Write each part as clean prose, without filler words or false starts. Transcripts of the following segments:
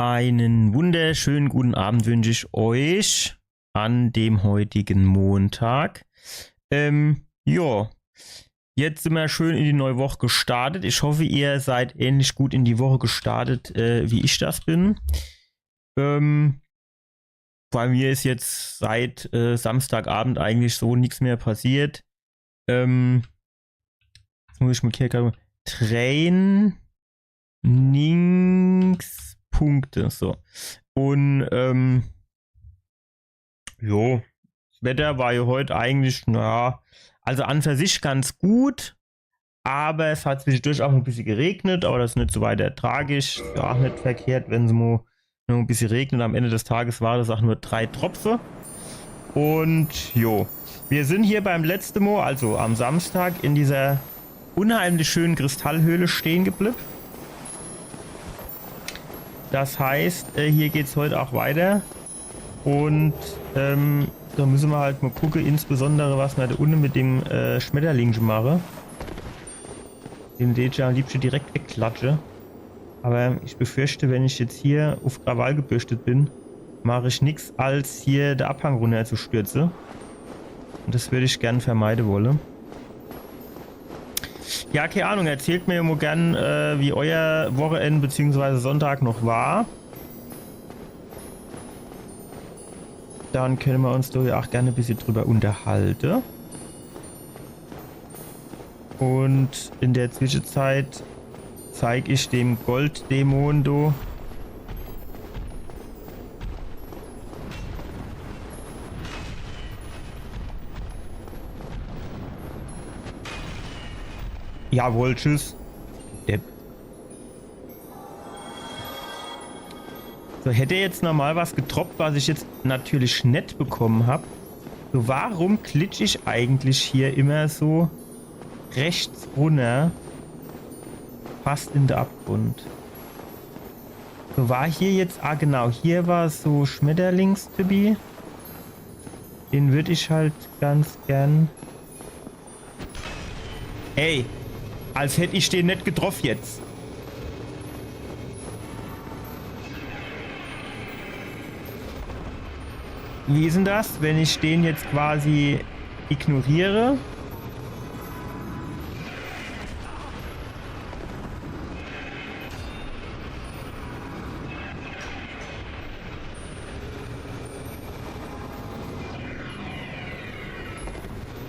Einen wunderschönen guten Abend wünsche ich euch an dem heutigen Montag. Ja, jetzt sind wir schön in die neue Woche gestartet. Ich hoffe, ihr seid ähnlich gut in die Woche gestartet, wie ich das bin. Bei mir ist jetzt seit Samstagabend eigentlich so nichts mehr passiert. Jetzt muss ich mal hier Trainingspunkte. So. Und jo, das Wetter war ja heute eigentlich, naja, also an für sich ganz gut, aber es hat zwischendurch auch ein bisschen geregnet, aber das ist nicht so weiter tragisch. Ist ja auch nicht verkehrt, wenn es mal nur ein bisschen regnet. Am Ende des Tages war das auch nur 3 Tropfen. Und jo, wir sind hier beim letzten Mal, also am Samstag, in dieser unheimlich schönen Kristallhöhle stehen geblieben. Das heißt, hier geht es heute auch weiter. Und da müssen wir halt mal gucken, insbesondere was wir da unten mit dem Schmetterling machen. Den ich ja am liebsten direkt wegklatsche. Aber ich befürchte, wenn ich jetzt hier auf Krawall gebürstet bin, mache ich nichts, als hier der Abhang runter zu stürzen. Und das würde ich gern vermeiden wollen. Ja, keine Ahnung, erzählt mir immer gern, wie euer Wochenende bzw. Sonntag noch war. Dann können wir uns da ja auch gerne ein bisschen drüber unterhalten. Und in der Zwischenzeit zeige ich dem Golddämon da jawohl, tschüss. Depp. So, hätte jetzt normal was getroppt, was ich jetzt natürlich nicht bekommen habe. So, warum klitsche ich eigentlich hier immer so rechts runter? Fast in den Abgrund. So, war hier jetzt... Ah, genau. Hier war so Schmetterlingstypi. Den würde ich halt ganz gern... Ey! Als hätte ich den nicht getroffen jetzt. Wie ist denn das, wenn ich den jetzt quasi ignoriere?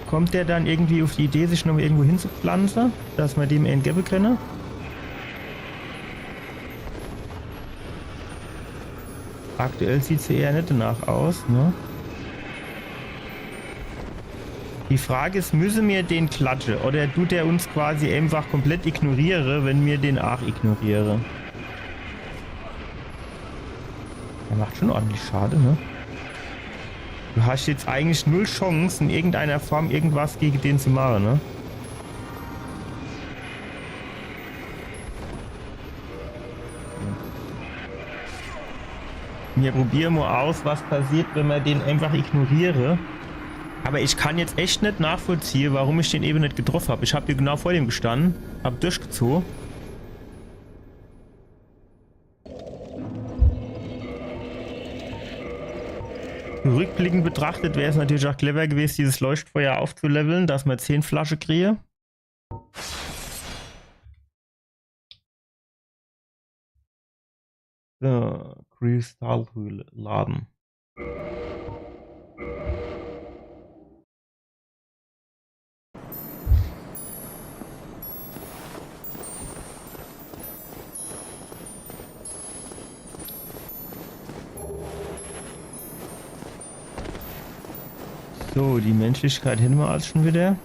Kommt der dann irgendwie auf die Idee, sich noch irgendwo hinzupflanzen, dass man dem entgeben können? Aktuell sieht sie eher nicht danach aus, ne? Die Frage ist, müssen wir den klatschen oder tut der uns quasi einfach komplett ignorieren, wenn wir den auch ignorieren? Der macht schon ordentlich Schade, ne? Du hast jetzt eigentlich null Chance, in irgendeiner Form irgendwas gegen den zu machen, ne? Wir probieren mal aus, was passiert, wenn man den einfach ignoriere. Aber ich kann jetzt echt nicht nachvollziehen, warum ich den eben nicht getroffen habe. Ich habe hier genau vor dem gestanden, habe durchgezogen. Rückblickend betrachtet wäre es natürlich auch clever gewesen, dieses Leuchtfeuer aufzuleveln, dass man 10 Flaschen kriege. So, Kristallhöhle laden. So, die Menschlichkeit hin wir als schon wieder.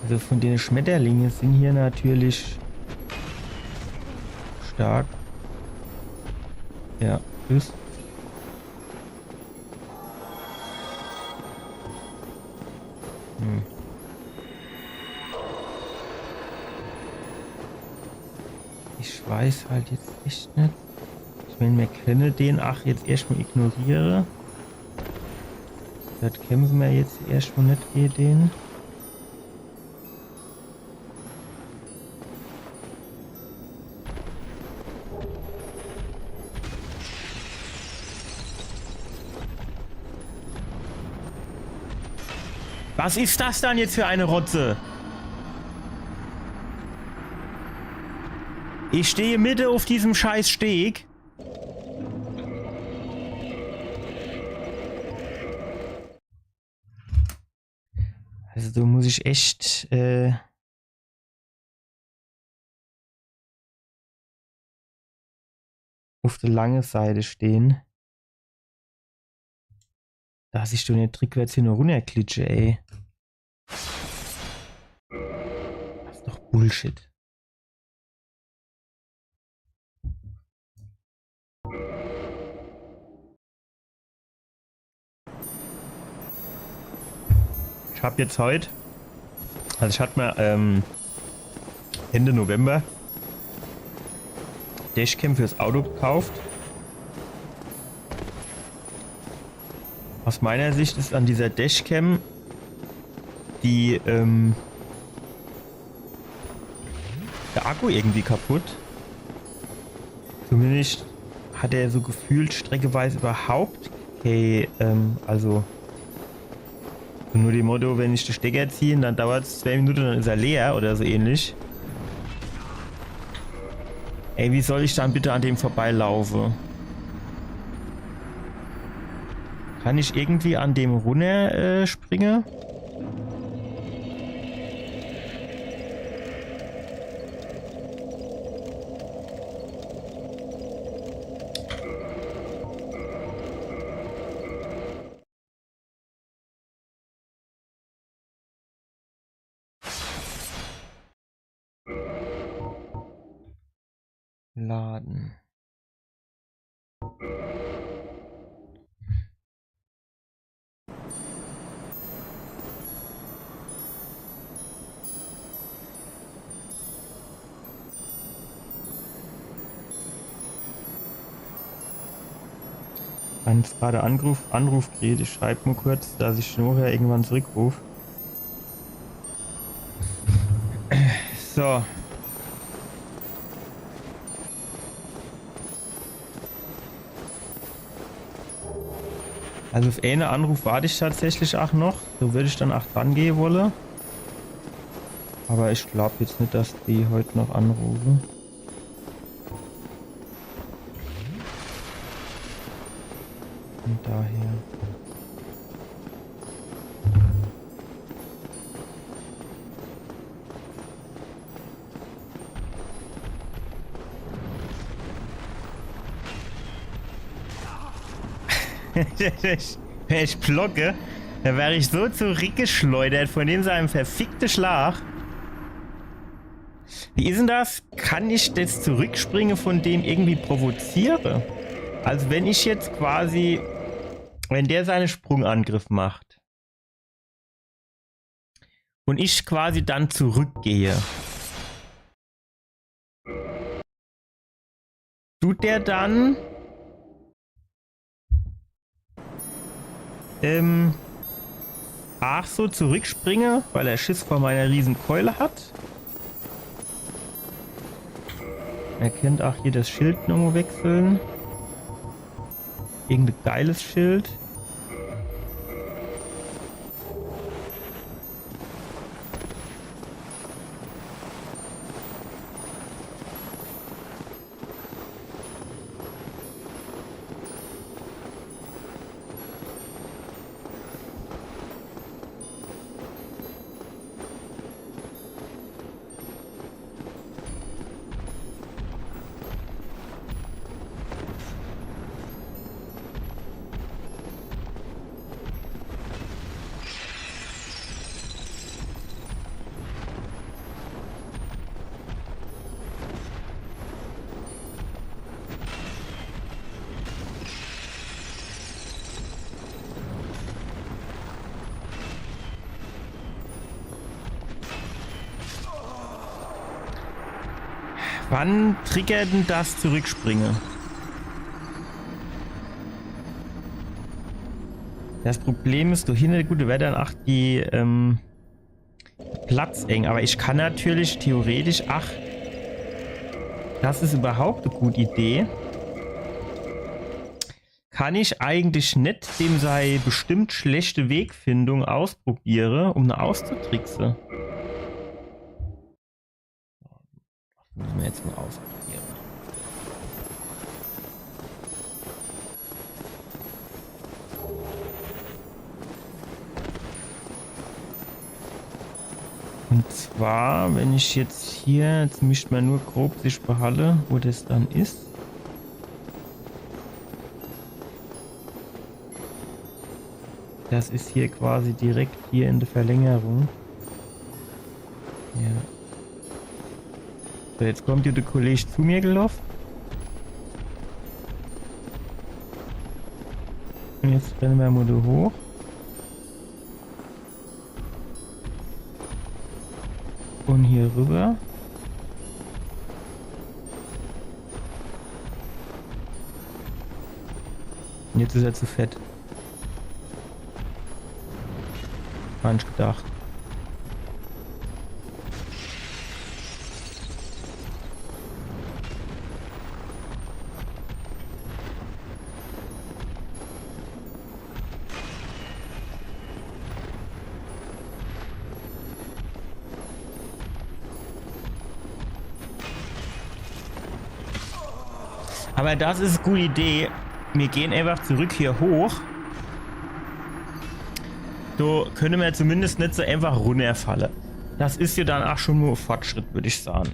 Also von den Schmetterlingen sind hier natürlich stark. Ja, tschüss. ich weiß halt jetzt echt nicht. Ich meine, wir können den jetzt erstmal ignoriere. Das kämpfen wir jetzt erstmal nicht gegen den. Was ist das dann jetzt für eine Rotze? Ich stehe mitten auf diesem scheiß Steg. Also da muss ich echt auf der langen Seite stehen. Dass ich doch nicht rückwärts hin und runter klitsche, ey. Das ist doch Bullshit. Ich habe jetzt heute, also ich hatte mir Ende November Dashcam fürs Auto gekauft. Aus meiner Sicht ist an dieser Dashcam der Akku irgendwie kaputt. Zumindest hat er so gefühlt streckeweise überhaupt also nur dem Motto, wenn ich den Stecker ziehe, dann dauert es 2 Minuten, dann ist er leer oder so ähnlich. Ey, wie soll ich dann bitte an dem vorbeilaufen? Kann ich irgendwie an dem runter springen? Laden. Wenn es gerade Anruf kriegt, ich schreibe nur kurz, dass ich nachher irgendwann zurückrufe. So. Also auf einen Anruf warte ich tatsächlich auch noch. So würde ich dann auch dran gehen wollen. Aber ich glaube jetzt nicht, dass die heute noch anrufen. Und daher. Wenn ich blocke, dann wäre ich so zurückgeschleudert von dem seinem verfickten Schlag. Wie ist denn das? Kann ich das Zurückspringen von dem irgendwie provozieren? Also wenn ich jetzt quasi, wenn der seinen Sprungangriff macht und ich quasi dann zurückgehe, tut der dann so zurückspringe, weil er Schiss vor meiner riesen Keule hat? Er kennt auch hier das Schild nochmal wechseln. Irgendein geiles Schild. Wann triggert denn das Zurückspringen? Das Problem ist, durch hinter gute Wetter auch die Platz eng. Aber ich kann natürlich theoretisch, ach, das ist überhaupt eine gute Idee. Kann ich eigentlich nicht dem sei bestimmt schlechte Wegfindung ausprobieren, um eine auszutricksen? Das müssen wir jetzt mal ausprobieren. Und zwar, wenn ich jetzt hier, jetzt mischt man nur grob sich behalle, wo das dann ist. Das ist hier quasi direkt hier in der Verlängerung. Ja. So, jetzt kommt hier der Kollege zu mir gelaufen. Und jetzt rennen wir mal da hoch. Und hier rüber. Und jetzt ist er zu fett. War nicht gedacht. Aber das ist eine gute Idee. Wir gehen einfach zurück hier hoch. So können wir zumindest nicht so einfach runterfallen. Das ist ja dann auch schon nur Fortschritt, würde ich sagen.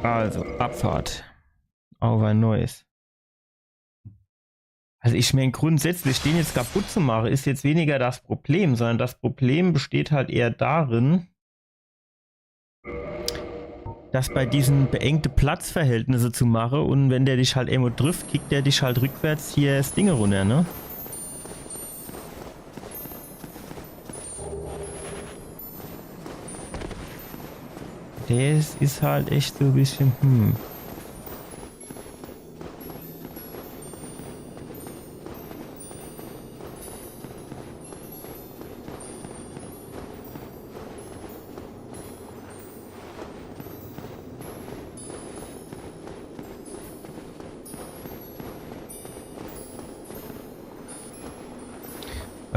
Also, Abfahrt. Auf ein neues. Also ich meine, grundsätzlich den jetzt kaputt zu machen, ist jetzt weniger das Problem, sondern das Problem besteht halt eher darin, dass bei diesen beengte Platzverhältnisse zu machen und wenn der dich halt irgendwo trifft, kickt der dich halt rückwärts hier das Ding runter, ne? Das ist halt echt so ein bisschen,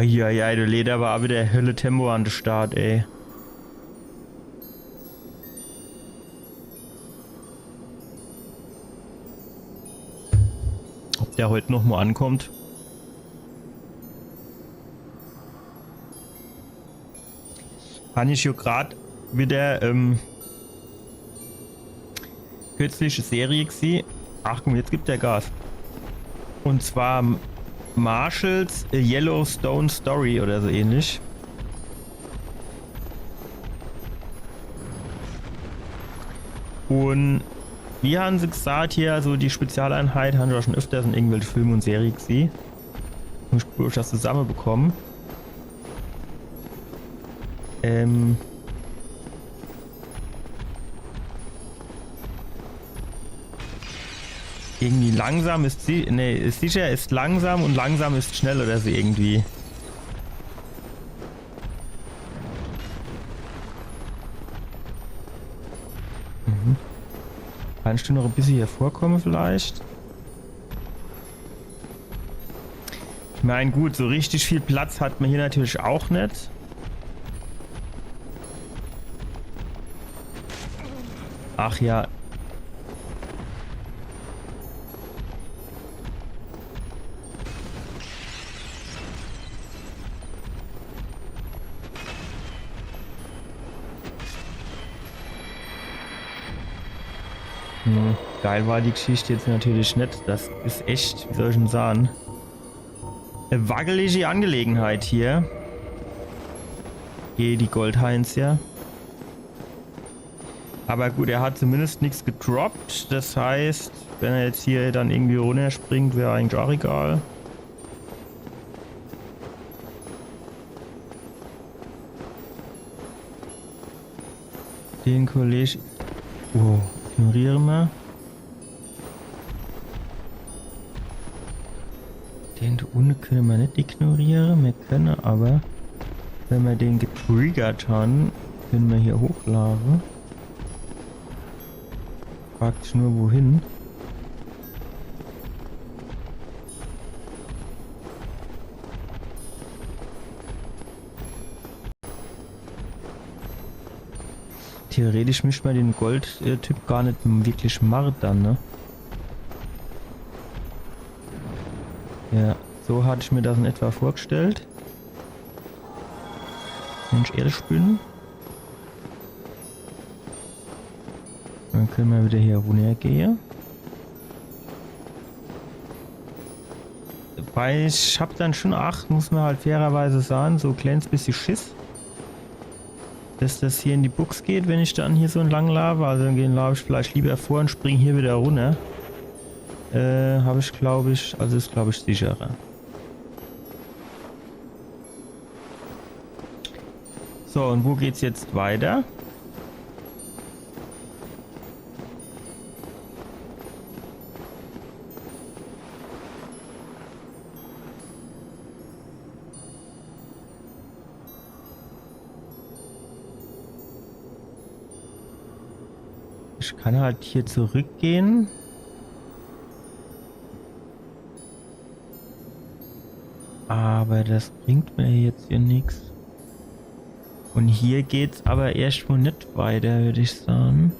ja, du Leder war aber der Hölle Tempo an der Start, ey. Ob der heute noch mal ankommt? Habe ich ja gerade wieder kürzliche Serie gesehen. Ach komm, jetzt gibt der Gas. Und zwar Marshalls Yellowstone Story oder so ähnlich. Und wie haben sie gesagt hier, also die Spezialeinheit haben wir schon öfters in irgendwelchen Filmen und Serien gesehen. Und ich das zusammenbekommen. Irgendwie langsam ist sie, ne, ist sicher ist langsam und langsam ist schnell oder so irgendwie. Kannst du noch ein bisschen hier vorkommen vielleicht? Ich meine, gut, so richtig viel Platz hat man hier natürlich auch nicht. Ach ja. Geil war die Geschichte jetzt natürlich nicht. Das ist echt, wie soll ich denn sagen, eine wackelige Angelegenheit hier. Die Goldhains ja. Aber gut, er hat zumindest nichts gedroppt. Das heißt, wenn er jetzt hier dann irgendwie runterspringt, wäre eigentlich auch egal. Den Kollegen... Oh, ignorieren wir. Den da unten können wir nicht ignorieren. Wir können aber, wenn wir den getriggert haben, können wir hier hochladen. Fragt sich nur wohin. Theoretisch mischt man den Gold-Typ gar nicht wirklich martern, ne? Ja, so hatte ich mir das in etwa vorgestellt. Mensch, Erdspülen. Dann können wir wieder hier runtergehen. Weil ich hab dann schon muss man halt fairerweise sagen, so ein kleines bisschen Schiss, dass das hier in die Box geht, wenn ich dann hier so entlang laufe. Also dann laufe ich vielleicht lieber vor und springe hier wieder runter. Habe ich glaube ich, also ist glaube ich sicherer. So, und wo geht's jetzt weiter? Ich kann halt hier zurückgehen. Aber das bringt mir jetzt hier nichts. Und hier geht's aber erstmal nicht weiter, würde ich sagen.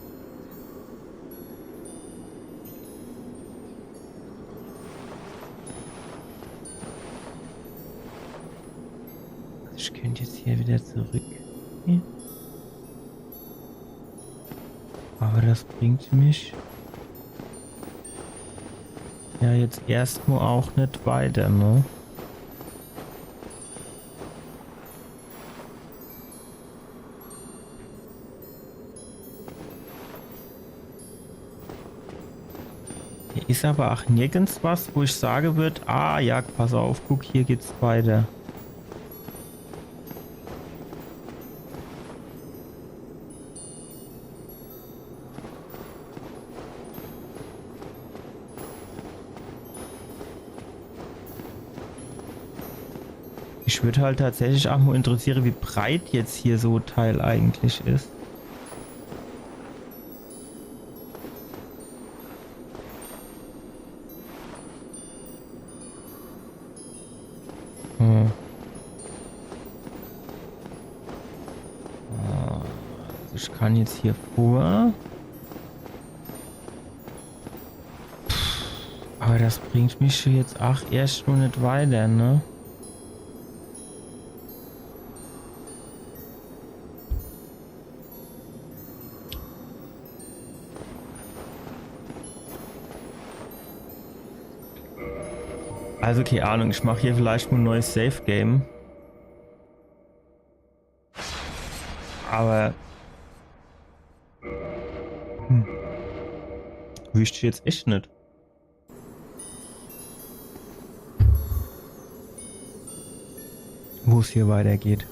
Ich könnte jetzt hier wieder zurück. Aber das bringt mich ja jetzt erstmal auch nicht weiter, ne? Hier ist aber auch nirgends was, wo ich sagen würde, ah ja, pass auf, guck, hier geht's weiter. Ich würde halt tatsächlich auch mal interessieren, wie breit jetzt hier so Teil eigentlich ist. Also ich kann jetzt hier vor. Aber das bringt mich jetzt auch erst nur nicht weiter, ne? Also keine Ahnung, ich mache hier vielleicht ein neues Safe Game. Aber wüsste ich jetzt echt nicht. Wo es hier weitergeht.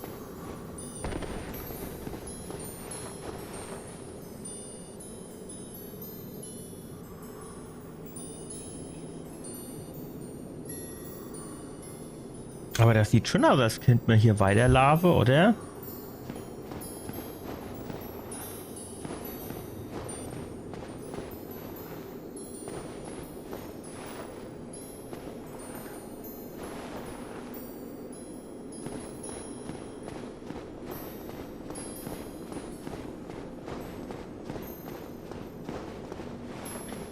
Aber das sieht schon aus, als könnte man hier weiter Lava, oder?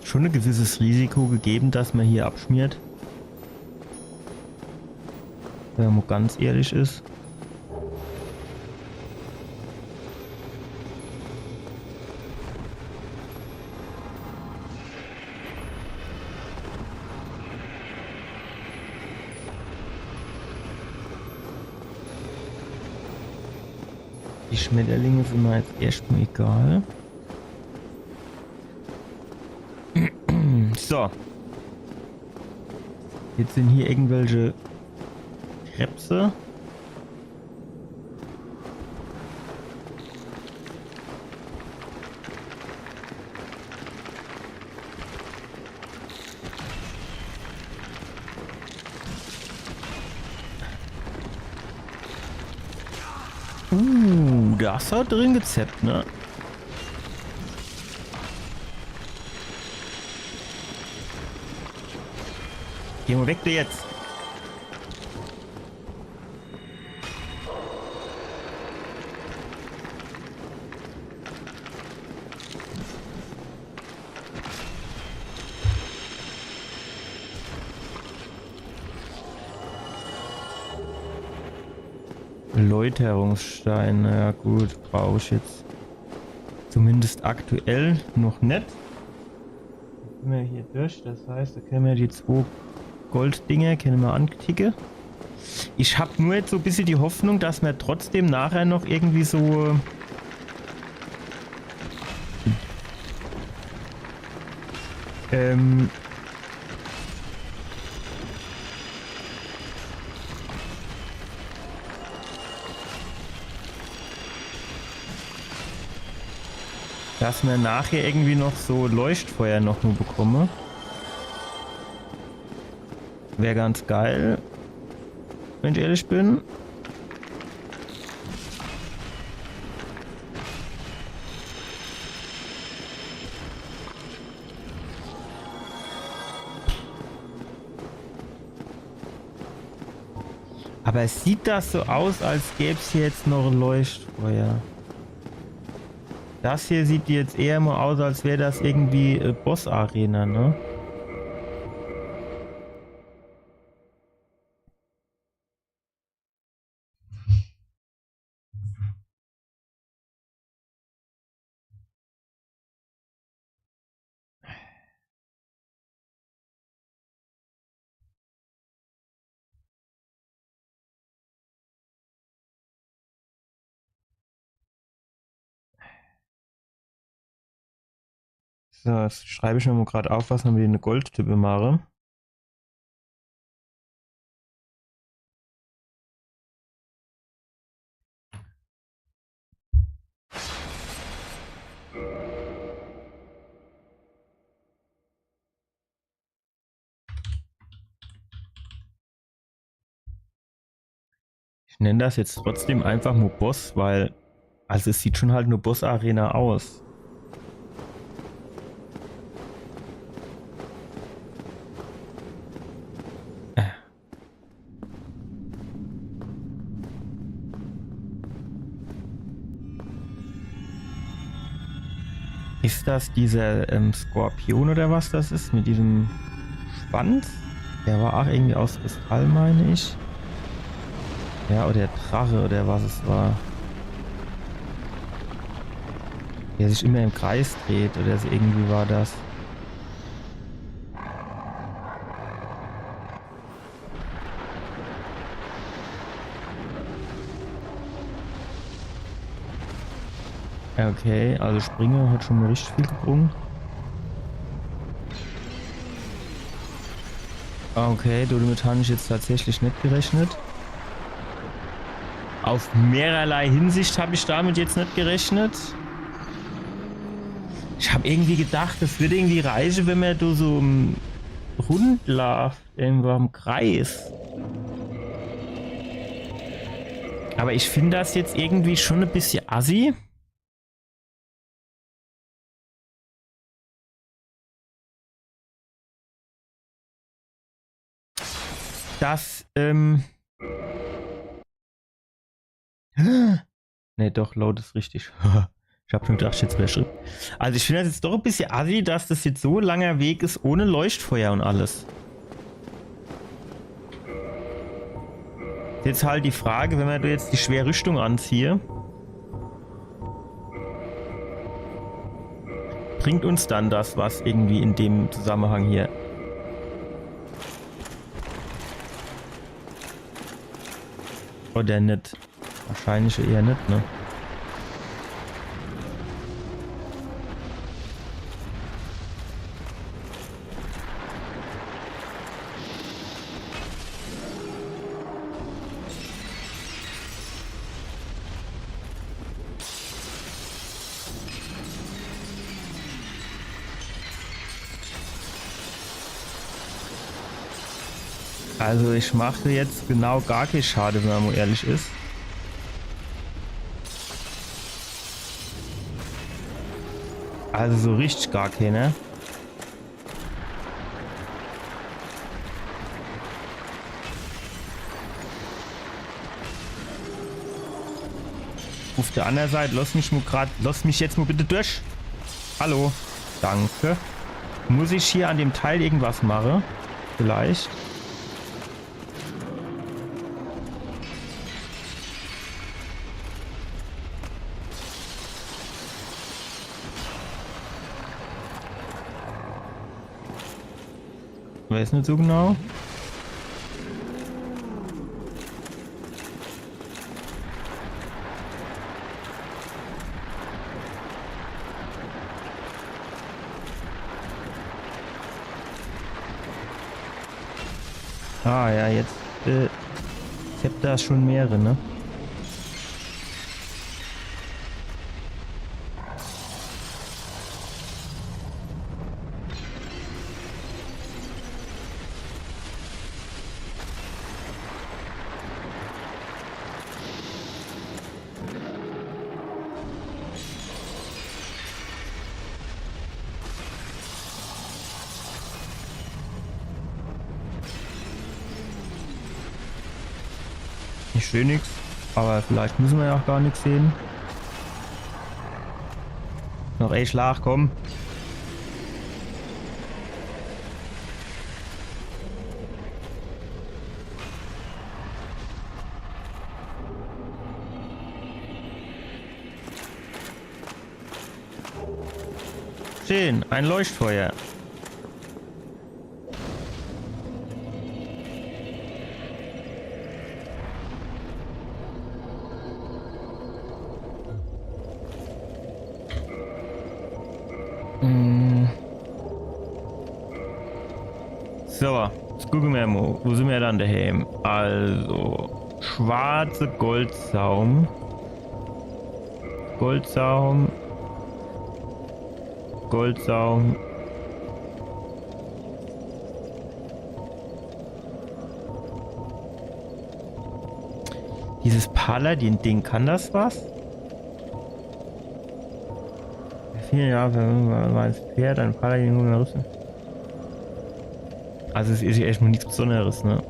Schon ein gewisses Risiko gegeben, dass man hier abschmiert. Wenn man ganz ehrlich ist. Die Schmetterlinge sind mir jetzt erstmal egal. So. Jetzt sind hier irgendwelche Krebse. Das hat drin gezappt, ne? Geh mal weg, du jetzt. Läuterungsstein, ja gut, brauche ich jetzt zumindest aktuell noch nicht. Jetzt sind wir hier durch, das heißt, da können wir die 2 Golddinger, können wir anklicken. Ich habe nur jetzt so ein bisschen die Hoffnung, dass wir trotzdem nachher noch irgendwie so dass wir nachher irgendwie noch so Leuchtfeuer noch nur bekommen. Wäre ganz geil, wenn ich ehrlich bin. Aber es sieht das so aus, als gäbe es hier jetzt noch ein Leuchtfeuer. Das hier sieht jetzt eher mal aus, als wäre das irgendwie Boss-Arena, ne? So, jetzt schreibe ich mir mal gerade auf, was wir mit den Goldtypen machen. Ich nenne das jetzt trotzdem einfach nur Boss, weil, also es sieht schon halt nur Boss-Arena aus. Ist das dieser Skorpion oder was das ist mit diesem Schwanz? Der war auch irgendwie aus Kristall, meine ich. Ja, oder der Drache oder was es war. Der sich immer im Kreis dreht oder so irgendwie war das. Okay, also Springer hat schon mal richtig viel gebrungen. Okay, damit habe ich jetzt tatsächlich nicht gerechnet. Auf mehrerlei Hinsicht habe ich damit jetzt nicht gerechnet. Ich habe irgendwie gedacht, das wird irgendwie reichen, wenn man so rund läuft, irgendwo im Kreis. Aber ich finde das jetzt irgendwie schon ein bisschen assi. Dass, ne, doch, Load ist richtig. Ich habe schon gedacht, jetzt wäre Schritt. Also ich finde das jetzt doch ein bisschen assi, dass das jetzt so ein langer Weg ist, ohne Leuchtfeuer und alles. Jetzt halt die Frage, wenn man jetzt die schwere Rüstung anziehe, bringt uns dann das was irgendwie in dem Zusammenhang hier? Oder nicht? Wahrscheinlich eher nicht, ne? Also ich mache jetzt genau gar keinen Schade, wenn man mal ehrlich ist. Also so richtig gar keine. Auf der anderen Seite, lass mich jetzt mal bitte durch. Hallo. Danke. Muss ich hier an dem Teil irgendwas machen? Vielleicht. Weiß nicht so genau. Ah ja, jetzt ich hab da schon mehrere, ne? Ich sehe nichts, aber vielleicht müssen wir ja auch gar nichts sehen. Noch ey Schlag, komm. Schön, ein Leuchtfeuer. So, jetzt gucken wir mal, wo sind wir dann daheim? Also, schwarze Goldsaum. Goldsaum. Goldsaum. Dieses Paladin-Ding, kann das was? Ja, wenn man als Pferd ein Paladin nur Rüstung. Also es ist echt mal nichts Besonderes, ne?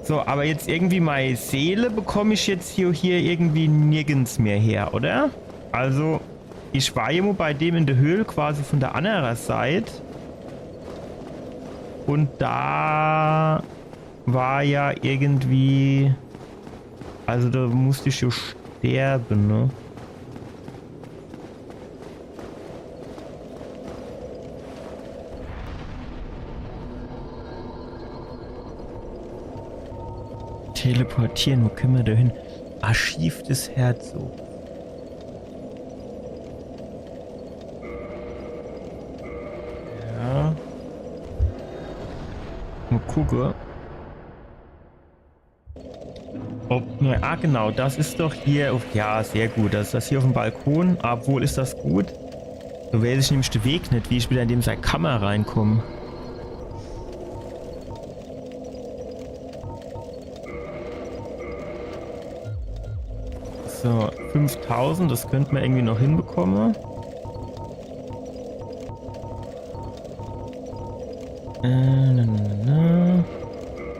So, aber jetzt irgendwie meine Seele bekomme ich jetzt hier irgendwie nirgends mehr her, oder? Also, ich war ja bei dem in der Höhle quasi von der anderen Seite. Und da war ja irgendwie... Also da musste ich ja sterben, ne? Teleportieren, wo können wir da hin? Archiv des Herzogs. Ja. Mal gucken. Ah, genau, das ist doch hier. Ja, sehr gut. Das ist das hier auf dem Balkon. Obwohl, ist das gut? So weiß ich nämlich den Weg nicht, wie ich wieder in dem seine Kammer reinkomme. So, 5000, das könnten wir irgendwie noch hinbekommen.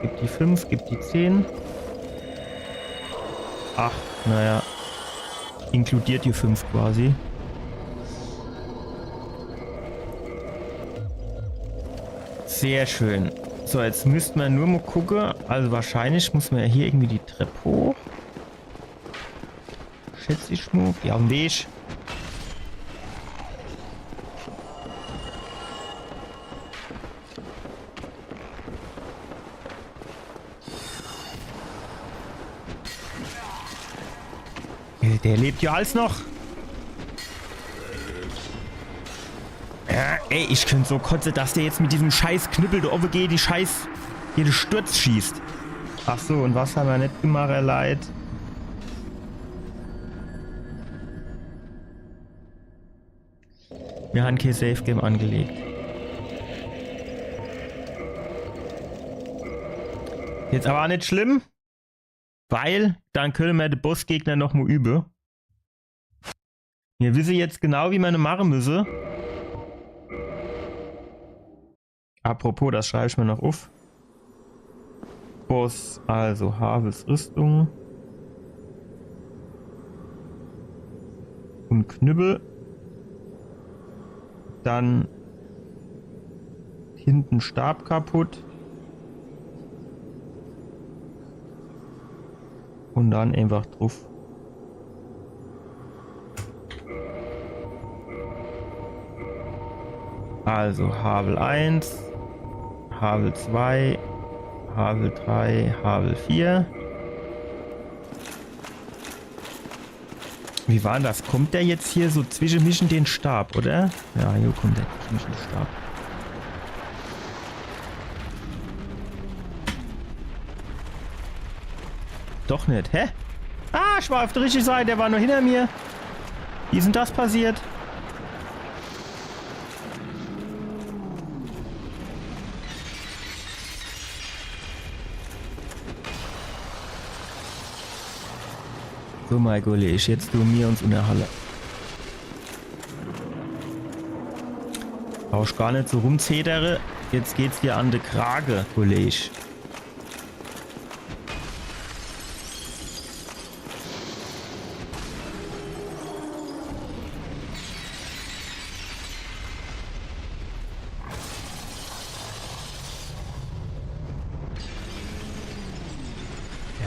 Gib die 5, gib die 10. Ach, naja. Inkludiert die 5 quasi. Sehr schön. So, jetzt müssten wir nur mal gucken. Also wahrscheinlich muss man ja hier irgendwie die Treppe hoch. Schätze ich mal. Ja, auf dem Weg. Der lebt ja alles noch. Ja, ey, ich könnte so kotzen, dass der jetzt mit diesem scheiß Knüppel da oben geht, jede Sturz schießt. Ach so, und was haben wir nicht gemacht, Leid? Wir haben kein Safe Game angelegt. Jetzt aber auch nicht schlimm, weil dann können wir den Bossgegner noch mal üben. Wir wissen jetzt genau, wie man machen müsse. Apropos, das schreibe ich mir noch auf. Boss, also Havels Rüstung. Und Knüppel. Dann hinten Stab kaputt. Und dann einfach drauf. Also Havel 1, Havel 2, Havel 3, Havel 4. Wie war das? Kommt der jetzt hier so zwischen den Stab, oder? Ja, hier kommt der zwischen den Stab. Doch nicht. Hä? Ah, ich war auf der richtigen Seite. Der war nur hinter mir. Wie ist denn das passiert? So, mein Kollege, jetzt du mir uns in der Halle. Brauchst gar nicht so rumzedere. Jetzt geht's dir an den Krage, Kollege.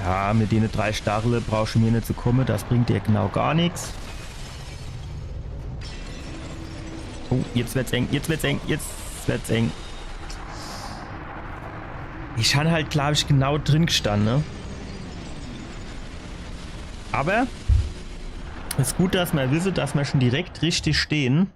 Ja, mit denen 3 Stacheln brauchst du mir nicht zu kommen, das bringt dir genau gar nichts. Oh, jetzt wird's eng, jetzt wird's eng, jetzt wird's eng. Ich habe halt, glaube ich, genau drin gestanden, ne? Aber es ist gut, dass wir wissen, dass wir schon direkt richtig stehen.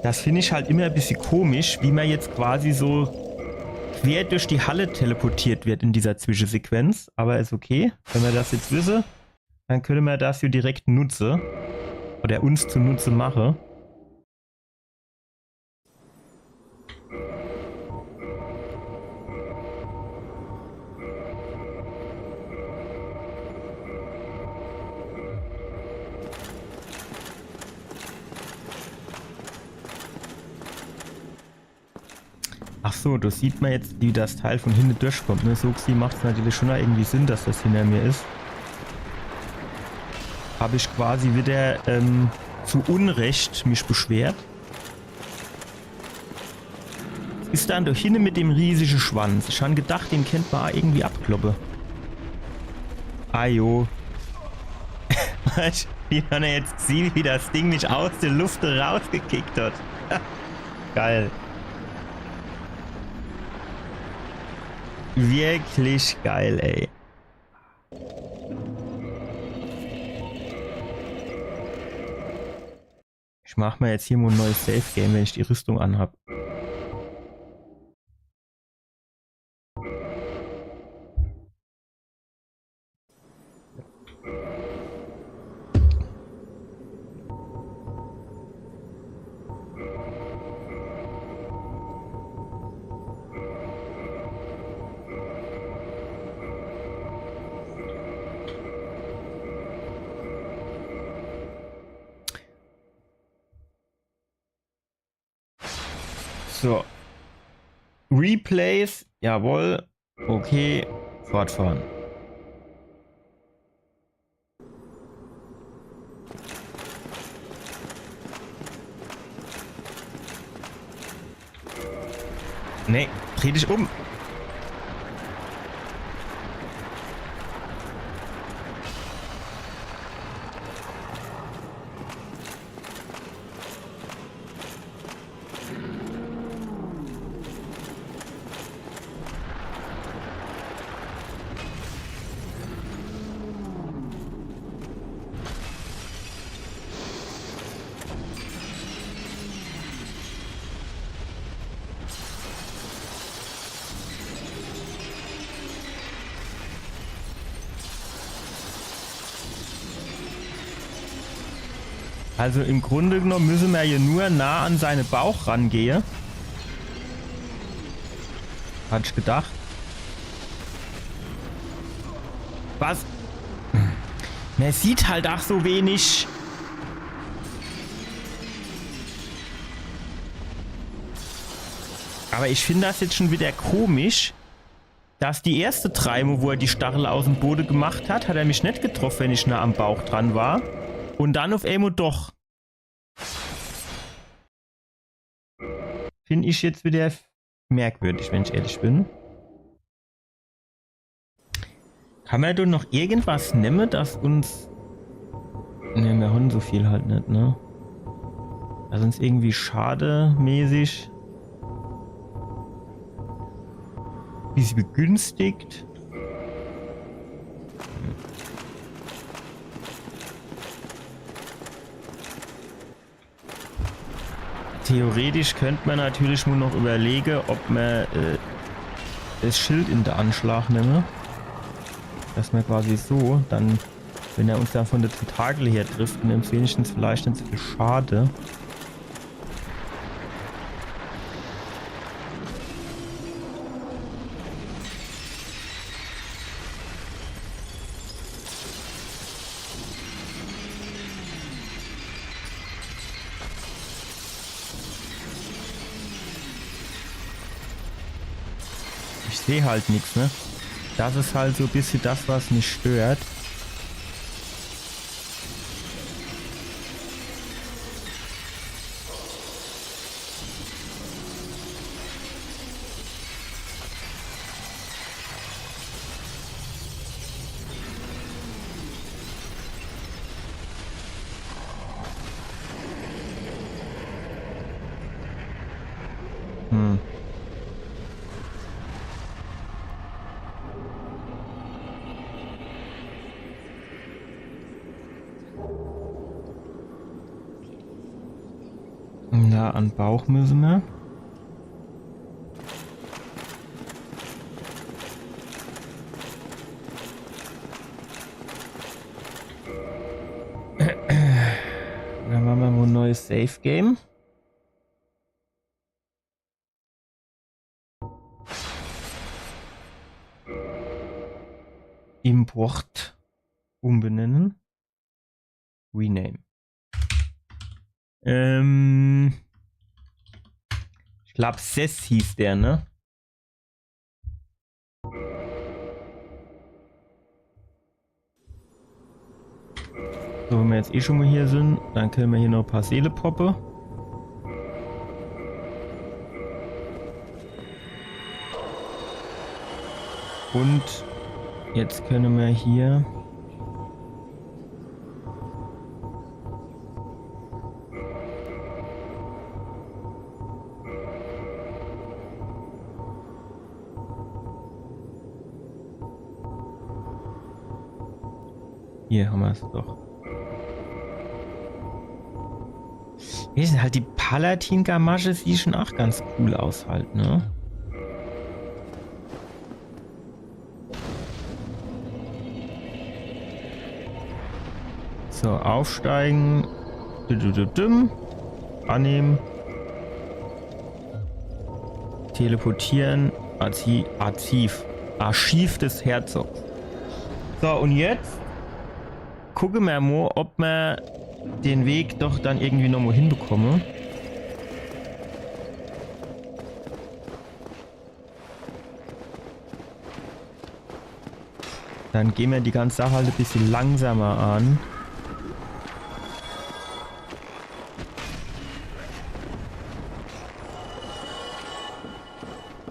Das finde ich halt immer ein bisschen komisch, wie man jetzt quasi so quer durch die Halle teleportiert wird in dieser Zwischensequenz. Aber ist okay. Wenn wir das jetzt wissen, dann können wir das hier direkt nutzen. Oder uns zunutze machen. Ach so, das sieht man jetzt, wie das Teil von hinten durchkommt. Ne? So macht es natürlich schon irgendwie Sinn, dass das hinter mir ist. Habe ich quasi wieder zu Unrecht mich beschwert. Ist dann durch hinten mit dem riesigen Schwanz. Ich habe gedacht, den kennt man auch irgendwie abkloppe. Ajo. Wie man jetzt sieht, wie das Ding mich aus der Luft rausgekickt hat. Geil. Wirklich geil, ey. Ich mache mir jetzt hier mal ein neues Safe Game, wenn ich die Rüstung anhab. So. Replays. Jawohl. Okay. Fortfahren. Nee, dreh dich um. Also im Grunde genommen müssen wir hier nur nah an seinen Bauch rangehen. Hatte ich gedacht. Was? Man sieht halt auch so wenig. Aber ich finde das jetzt schon wieder komisch, dass die erste Treime, wo er die Stachel aus dem Boden gemacht hat, hat er mich nicht getroffen, wenn ich nah am Bauch dran war. Und dann auf einmal doch. Finde ich jetzt wieder merkwürdig, wenn ich ehrlich bin. Kann man doch noch irgendwas nehmen, das uns... Ne, wir haben so viel halt nicht, ne? Das ist uns irgendwie schademäßig. Wie sie begünstigt. Theoretisch könnte man natürlich nur noch überlegen, ob man das Schild in der Anschlag nehme. Dass man quasi so, dann, wenn er uns dann von der Tentakel her trifft, nimmt wenigstens vielleicht nicht so viel Schade. Ich sehe halt nichts, ne? Das ist halt so ein bisschen das, was mich stört. Da an Bauch müssen wir. Dann machen wir mal ein neues Safe Game. Import umbenennen. Rename. Ich glaube, Sess hieß der, ne? So, wenn wir jetzt eh schon mal hier sind, dann können wir hier noch ein paar Seele poppen. Und jetzt können wir hier... Hier haben wir es doch. Hier sind halt die Palatin-Gamasche, sieht schon auch ganz cool aus halt, ne? So, aufsteigen. Annehmen. Teleportieren. Archiv des Herzogs. So, und jetzt gucken wir mal, ob wir den Weg doch dann irgendwie noch mal hinbekommen. Dann gehen wir die ganze Sache halt ein bisschen langsamer an.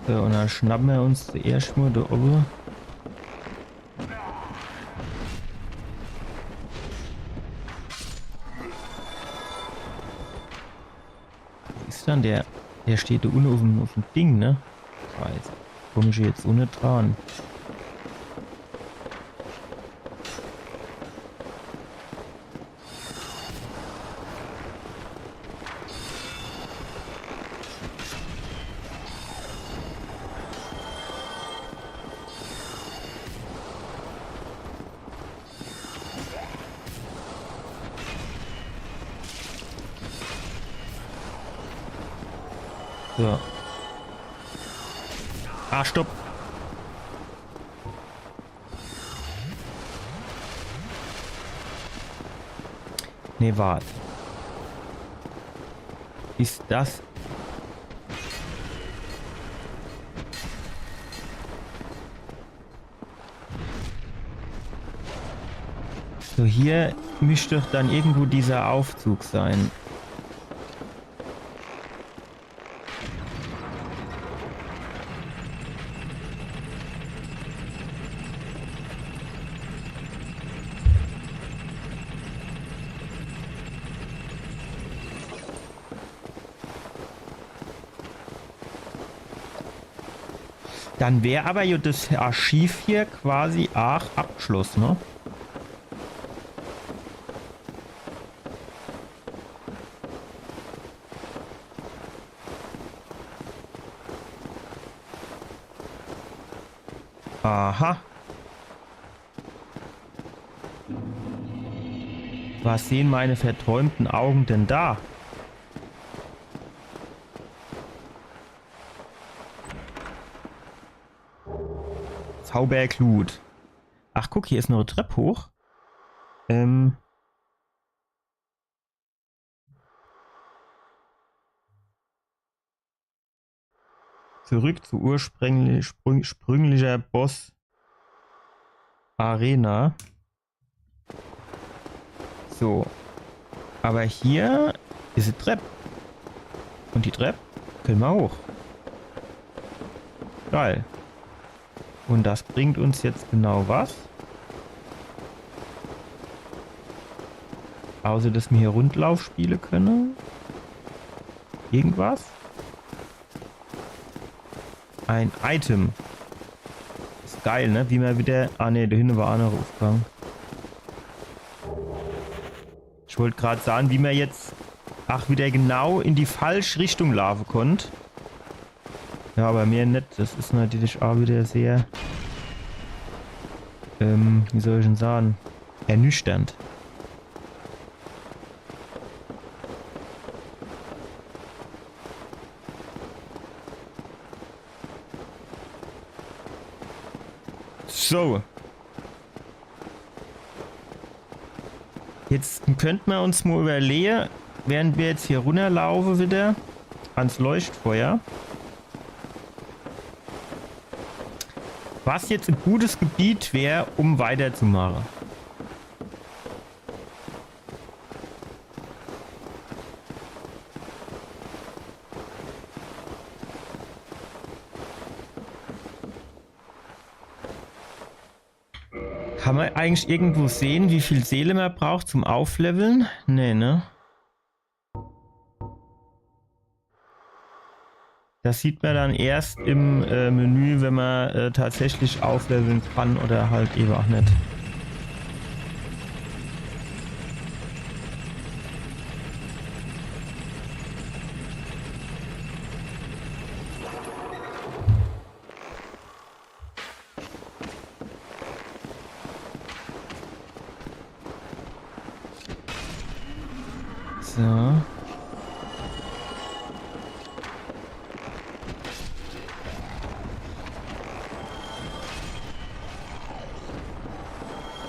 So, und dann schnappen wir uns zuerst mal da oben. Wo ist dann der? Der steht da unten auf dem Ding, ne? Scheiße. Komme ich jetzt ohne dran. So. Ah, stopp. Nee, warte. Ist das... So, hier müsste doch dann irgendwo dieser Aufzug sein. Dann wäre aber ja das Archiv hier quasi auch abgeschlossen, ne? Aha. Was sehen meine verträumten Augen denn da? Zauberglut. Ach, guck, hier ist noch eine Treppe hoch. Zurück zu ursprünglicher Boss Arena. So. Aber hier ist eine Treppe. Und die Treppe können wir hoch. Geil. Und das bringt uns jetzt genau was? Außer, dass wir hier Rundlauf spielen können. Irgendwas? Ein Item. Ist geil, ne? Wie man wieder... Ah ne, da hinten war auch noch Aufgang. Ich wollte gerade sagen, wie man jetzt... Ach, wieder genau in die falsche Richtung laufen konnte. Ja, aber mehr nicht. Das ist natürlich auch wieder sehr... wie soll ich denn sagen? Ernüchternd. So. Jetzt könnten wir uns mal überlegen, während wir jetzt hier runterlaufen wieder ans Leuchtfeuer, was jetzt ein gutes Gebiet wäre, um weiterzumachen. Kann man eigentlich irgendwo sehen, wie viel Seele man braucht zum Aufleveln? Nee, ne? Das sieht man dann erst im Menü, wenn man tatsächlich aufleveln kann oder halt eben auch nicht. So.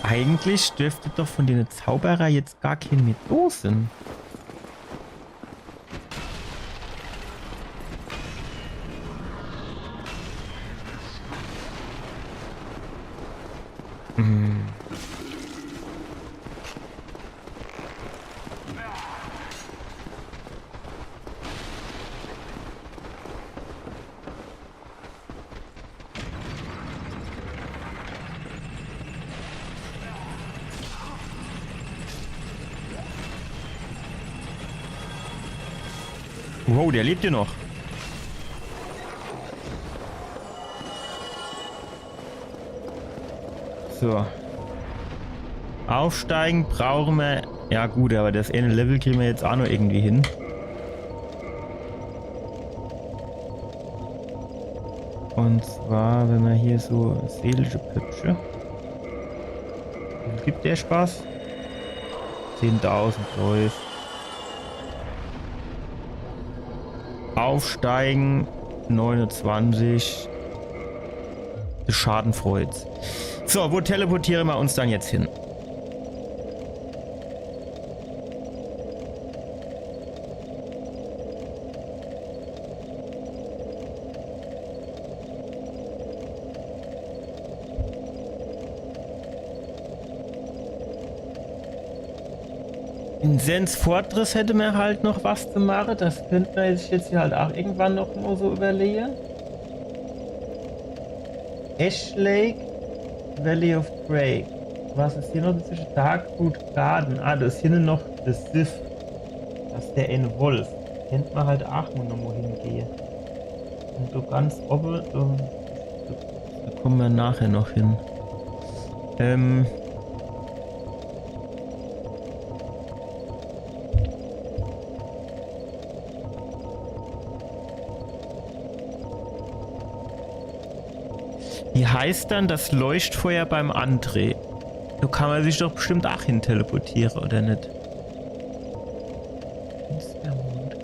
Eigentlich dürfte doch von den Zauberer jetzt gar kein mit losen. Hm. Wow, der lebt ja noch. So. Aufsteigen brauchen wir... Ja gut, aber das eine Level kriegen wir jetzt auch noch irgendwie hin. Und zwar, wenn wir hier so seelische Pöpsche. Gibt der Spaß? 10.000 läuft. Aufsteigen 29. Schadenfreuds. So, wo teleportieren wir uns dann jetzt hin? In Sens Fortress hätte man halt noch was zu machen. Das könnte man sich jetzt hier halt auch irgendwann noch mal so überlegen. Ash Lake, Valley of Drake. Was ist hier noch dazwischen? Darkwood Garden. Ah, da ist hier noch das Sif. Das ist der eine Wolf. Kennt man halt auch noch mal hingehen. Und so ganz oben, da kommen wir nachher noch hin. Wie heißt dann das Leuchtfeuer beim André? Da kann man sich doch bestimmt auch hin teleportieren, oder nicht? Finstermond.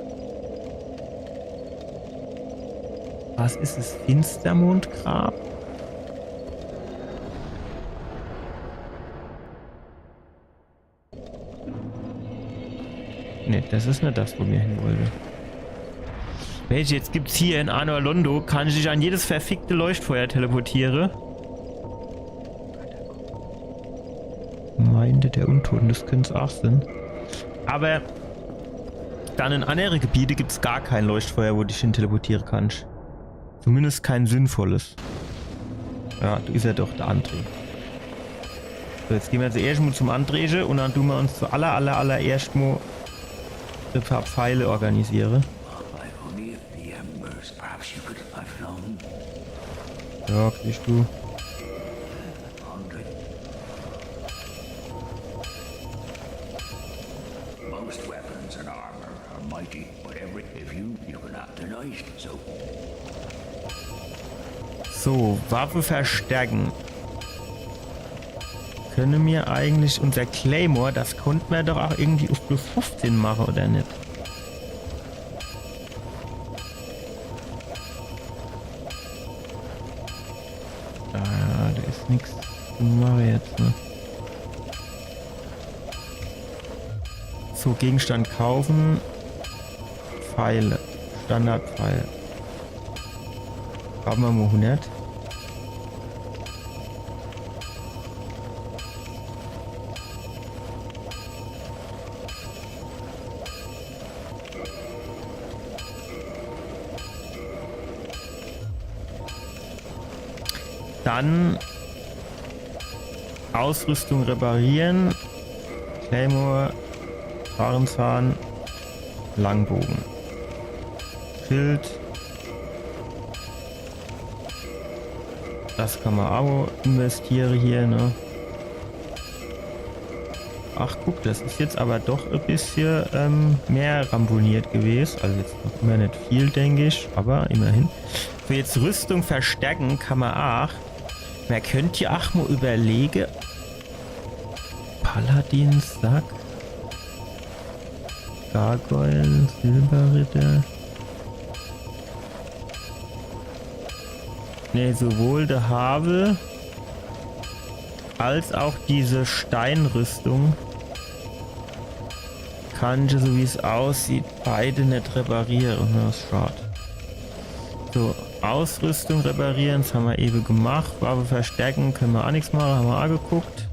Was ist es? Finstermondgrab? Ne, das ist nicht das, wo wir hin wollte. Welche, jetzt gibt's hier in Anor Londo, kann ich dich an jedes verfickte Leuchtfeuer teleportieren. Gemeinde der Untoten, das könnte es auch sein. Aber dann in anderen Gebieten gibt es gar kein Leuchtfeuer, wo du dich hin teleportieren kannst. Zumindest kein sinnvolles. Ja, da ist ja doch der André. So, jetzt gehen wir zuerst mal zum André und dann tun wir uns zu allererst mal ein paar Pfeile organisieren. Ja, kriegst du. So, Waffe verstärken. Können wir eigentlich unser Claymore, das konnten wir doch auch irgendwie auf plus 15 machen, oder nicht? Nichts zu machen jetzt, ne? So, Gegenstand kaufen. Pfeile. Standardpfeil. Haben wir mal 100. Dann Ausrüstung reparieren, Claymore, Fahrenzahn, Langbogen, Schild, das kann man auch investieren hier, ne? Ach guck, das ist jetzt aber doch ein bisschen mehr ramponiert gewesen, also jetzt noch immer nicht viel, denke ich, aber immerhin. Für jetzt Rüstung verstärken kann man auch. Man könnte ja auch mal überlegen. Paladins Sack. Gargoyle, Silberritter. Ne, sowohl der Habe als auch diese Steinrüstung kann ich, so wie es aussieht, beide nicht reparieren. Das ist schade. So, Ausrüstung reparieren, das haben wir eben gemacht. Waffe verstärken, können wir auch nichts machen, haben wir angeguckt.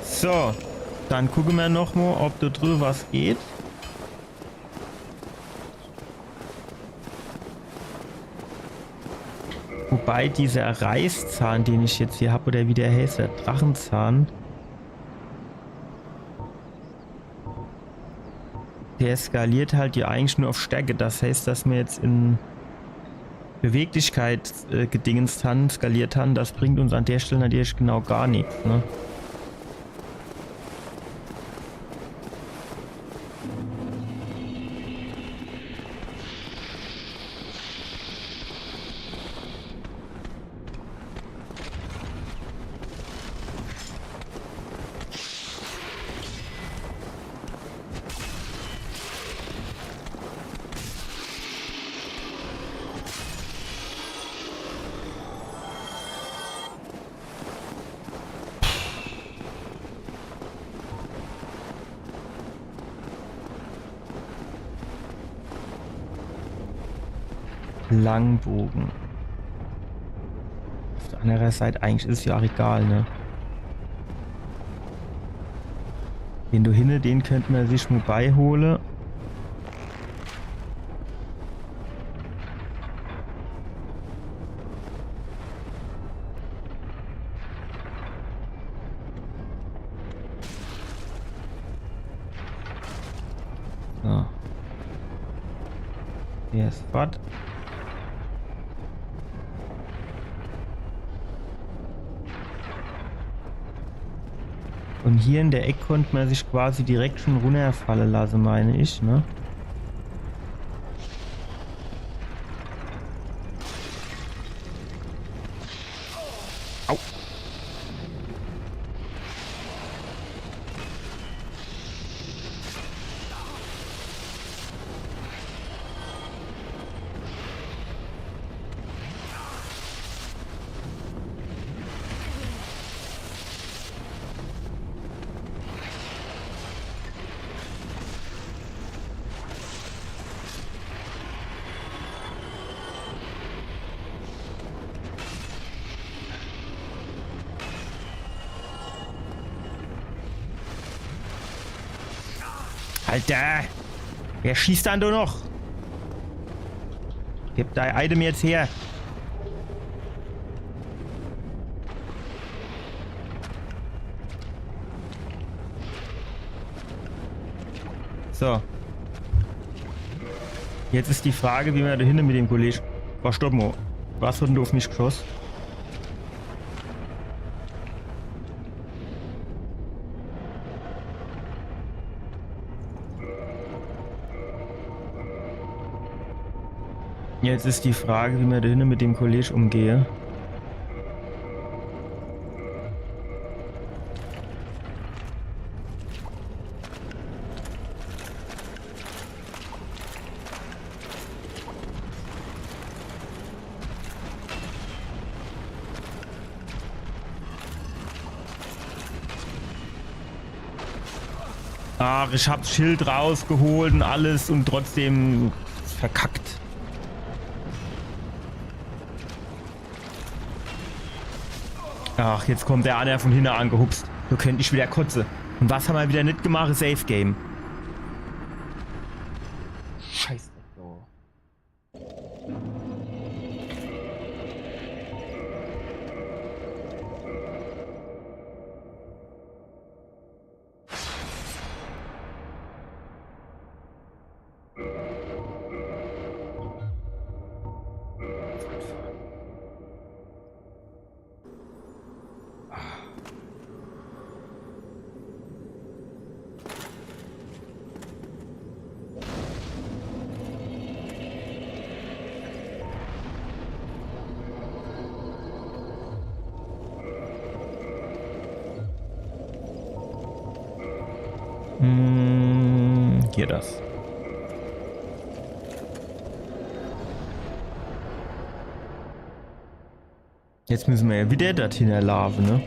So, dann gucken wir noch mal, ob da drüben was geht. Wobei dieser Reißzahn, den ich jetzt hier habe, oder wie der heißt, der Drachenzahn, der skaliert halt ja eigentlich nur auf Stärke. Das heißt, dass wir jetzt in Beweglichkeit gedingenst haben, skaliert haben, das bringt uns an der Stelle natürlich genau gar nichts, ne? Langbogen. Auf der anderen Seite, eigentlich ist es ja auch egal, ne? Den du hinne, den könnte man sich mal beiholen. So. Hier ist was. Und hier in der Ecke konnte man sich quasi direkt schon runterfallen lassen, meine ich, ne? Au. Alter! Wer schießt dann da noch? Gib dein Item jetzt her. So. Jetzt ist die Frage, wie wir da hinten mit dem Kollegen... Oh, stopp mal. Was wird denn da auf mich geschossen? Jetzt ist die Frage, wie man da hinten mit dem Kollegen umgehe. Ach, ich hab's Schild rausgeholt und alles und trotzdem verkackt. Ach, jetzt kommt der Anna von hinten angehupst. So könnte ich wieder kotzen. Und was haben wir wieder nicht gemacht? Safe Game. Scheiße. Hier das. Jetzt müssen wir ja wieder dorthin erlaufen, ne?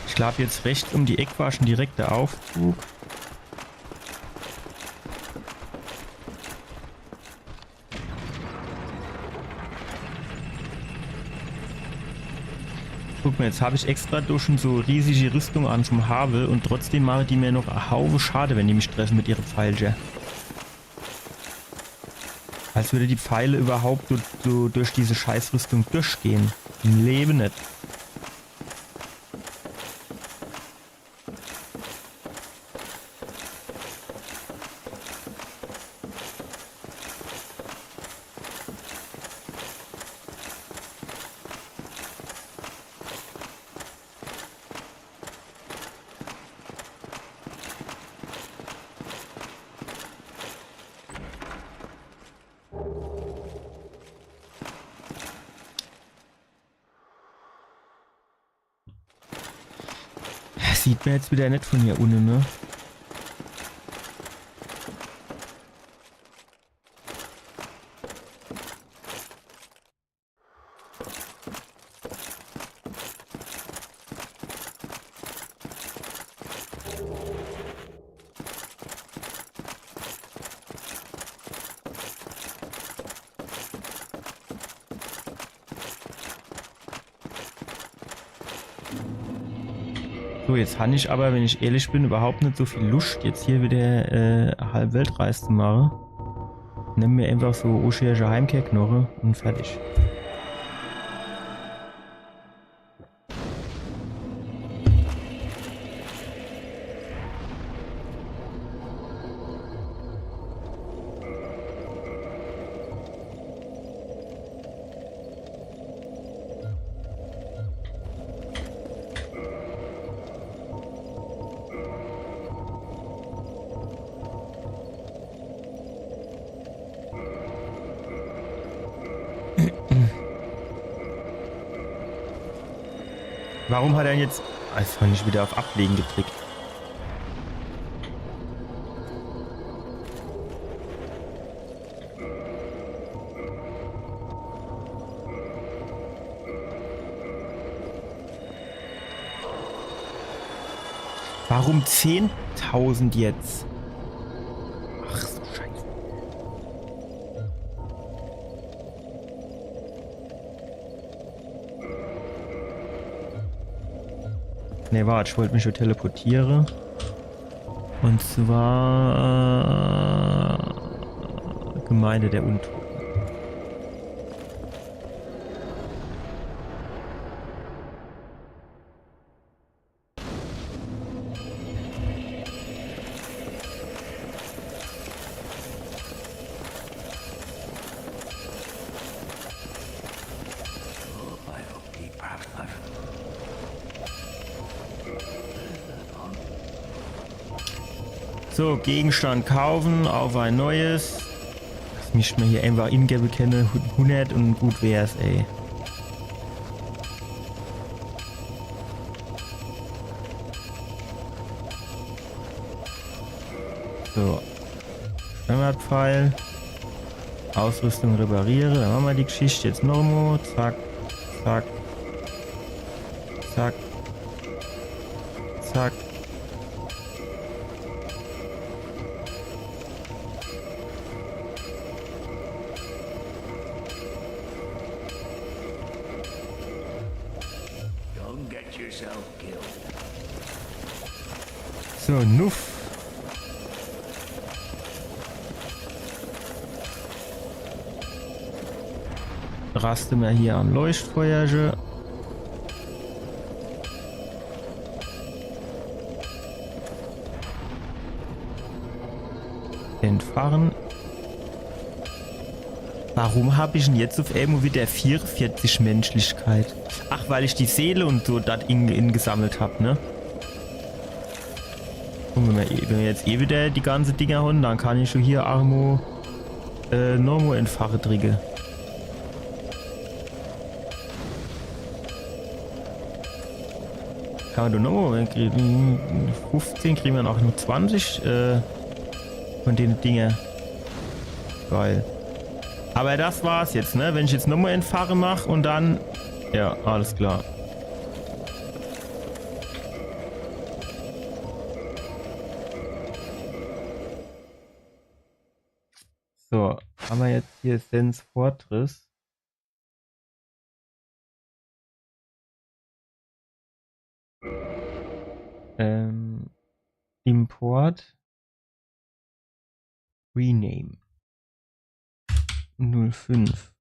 Ich glaube jetzt rechts um die Ecke war schon direkt der Aufzug. Guck mal, jetzt habe ich extra durch schon so riesige Rüstung an vom Havel und trotzdem machen die mir noch einen Haufen schade, wenn die mich treffen mit ihren Pfeilchen. Als würde die Pfeile überhaupt so durch diese Scheißrüstung durchgehen. Im Leben nicht. Das sieht man jetzt wieder nicht von hier unten, ne? So, jetzt habe ich aber, wenn ich ehrlich bin, überhaupt nicht so viel Lust, jetzt hier wieder Halbweltreise zu machen. Nimm mir einfach so Oschierische Heimkehrknoche und fertig. Warum hat er jetzt... Jetzt habe ich wieder auf Ablegen geklickt. Warum 10.000 jetzt? Ach so Scheiße. Ne, warte, ich wollte mich schon teleportieren. Und zwar Gemeinde der Untoten. So, Gegenstand kaufen, auf ein neues. Lass mich mal hier einfach ingeben kenne, 100 und gut wär's, ey. So. Standardpfeil. Ausrüstung repariere. Dann machen wir die Geschichte jetzt nochmal. Zack, zack, zack, zack. So, Nuff. Raste mir hier am Leuchtfeuer. Entfahren. Warum habe ich denn jetzt auf einmal wieder 44 Menschlichkeit? Ach, weil ich die Seele und so das in gesammelt habe, ne? Und wenn wir jetzt wieder die ganze Dinger holen, dann kann ich schon hier Armo Normo entfachen drücken. Kann man da noch 15 kriegen wir noch 20 von den Dingen. Geil. Aber das war's jetzt, ne? Wenn ich jetzt nochmal entfache mache und dann... Ja, alles klar. So, haben wir jetzt hier Sens Fortress. Import. Rename. 05.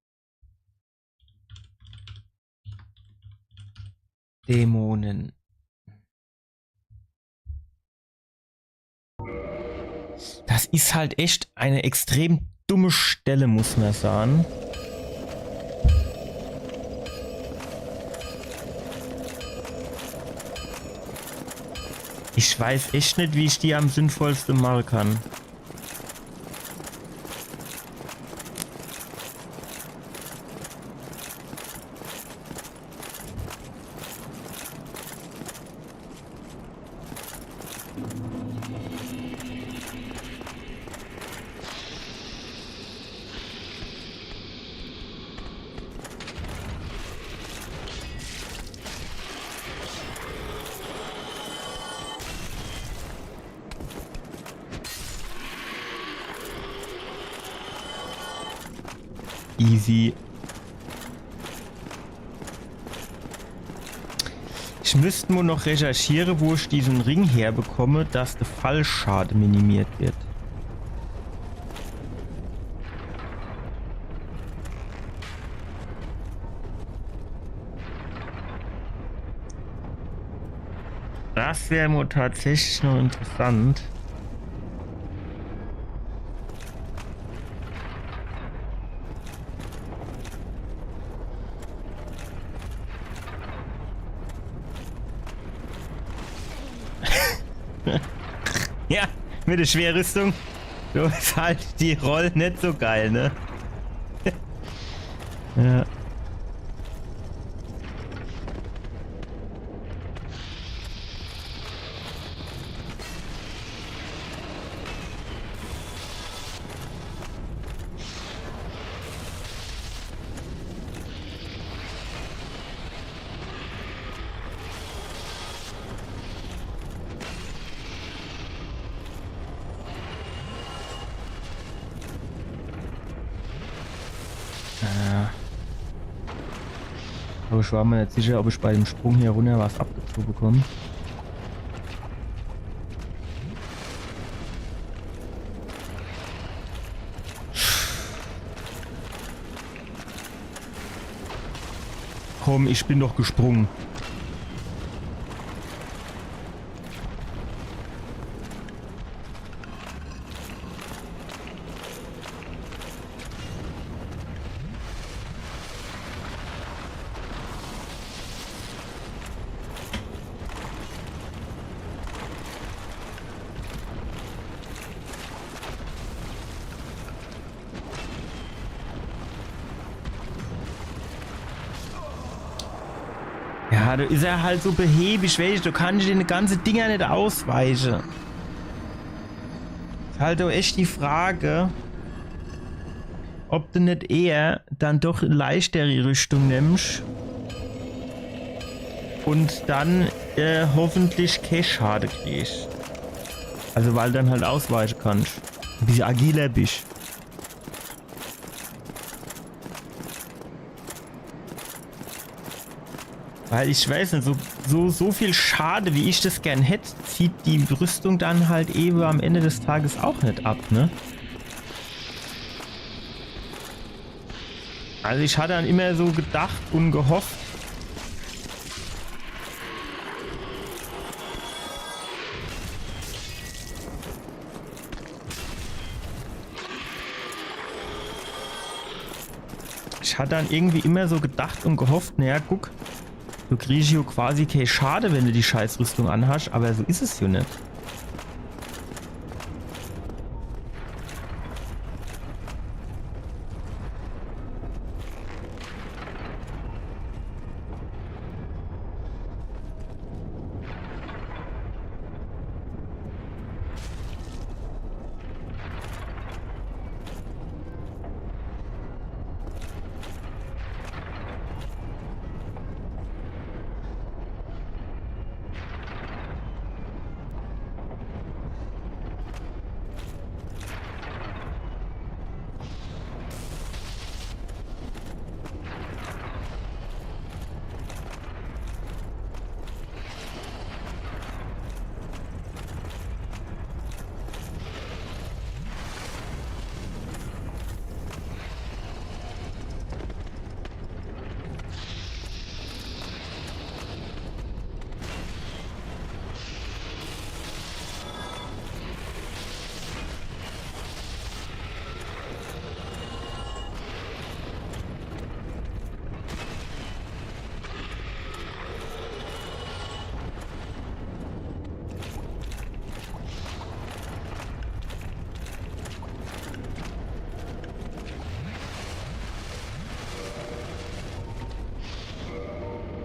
Dämonen. Das ist halt echt eine extrem dumme Stelle, muss man sagen. Ich weiß echt nicht, wie ich die am sinnvollsten machen kann. Easy. Ich müsste nur noch recherchieren, wo ich diesen Ring herbekomme, dass der Fallschaden minimiert wird. Das wäre mir tatsächlich noch interessant. Ja, mit der Schwerrüstung. So ist halt die Rolle nicht so geil, ne? Ja. Aber ich war mir nicht sicher, ob ich bei dem Sprung hier runter was abgezogen bekomme. Komm, ich bin doch gesprungen. Ja, da ist er halt so behäbig, weißt du, kannst den ganzen Dinger nicht ausweichen. Ist halt auch echt die Frage, ob du nicht eher dann doch leichtere Rüstung nimmst und dann hoffentlich Cash-Schade kriegst. Also weil du dann halt ausweichen kannst. Ein bisschen agiler bist. Weil ich weiß nicht, so viel Schade, wie ich das gern hätte, zieht die Rüstung dann halt eben am Ende des Tages auch nicht ab, ne? Also ich hatte dann immer so gedacht und gehofft, naja, guck, du kriegst ja quasi kein Schade, wenn du die Scheißrüstung anhast, aber so ist es ja nicht.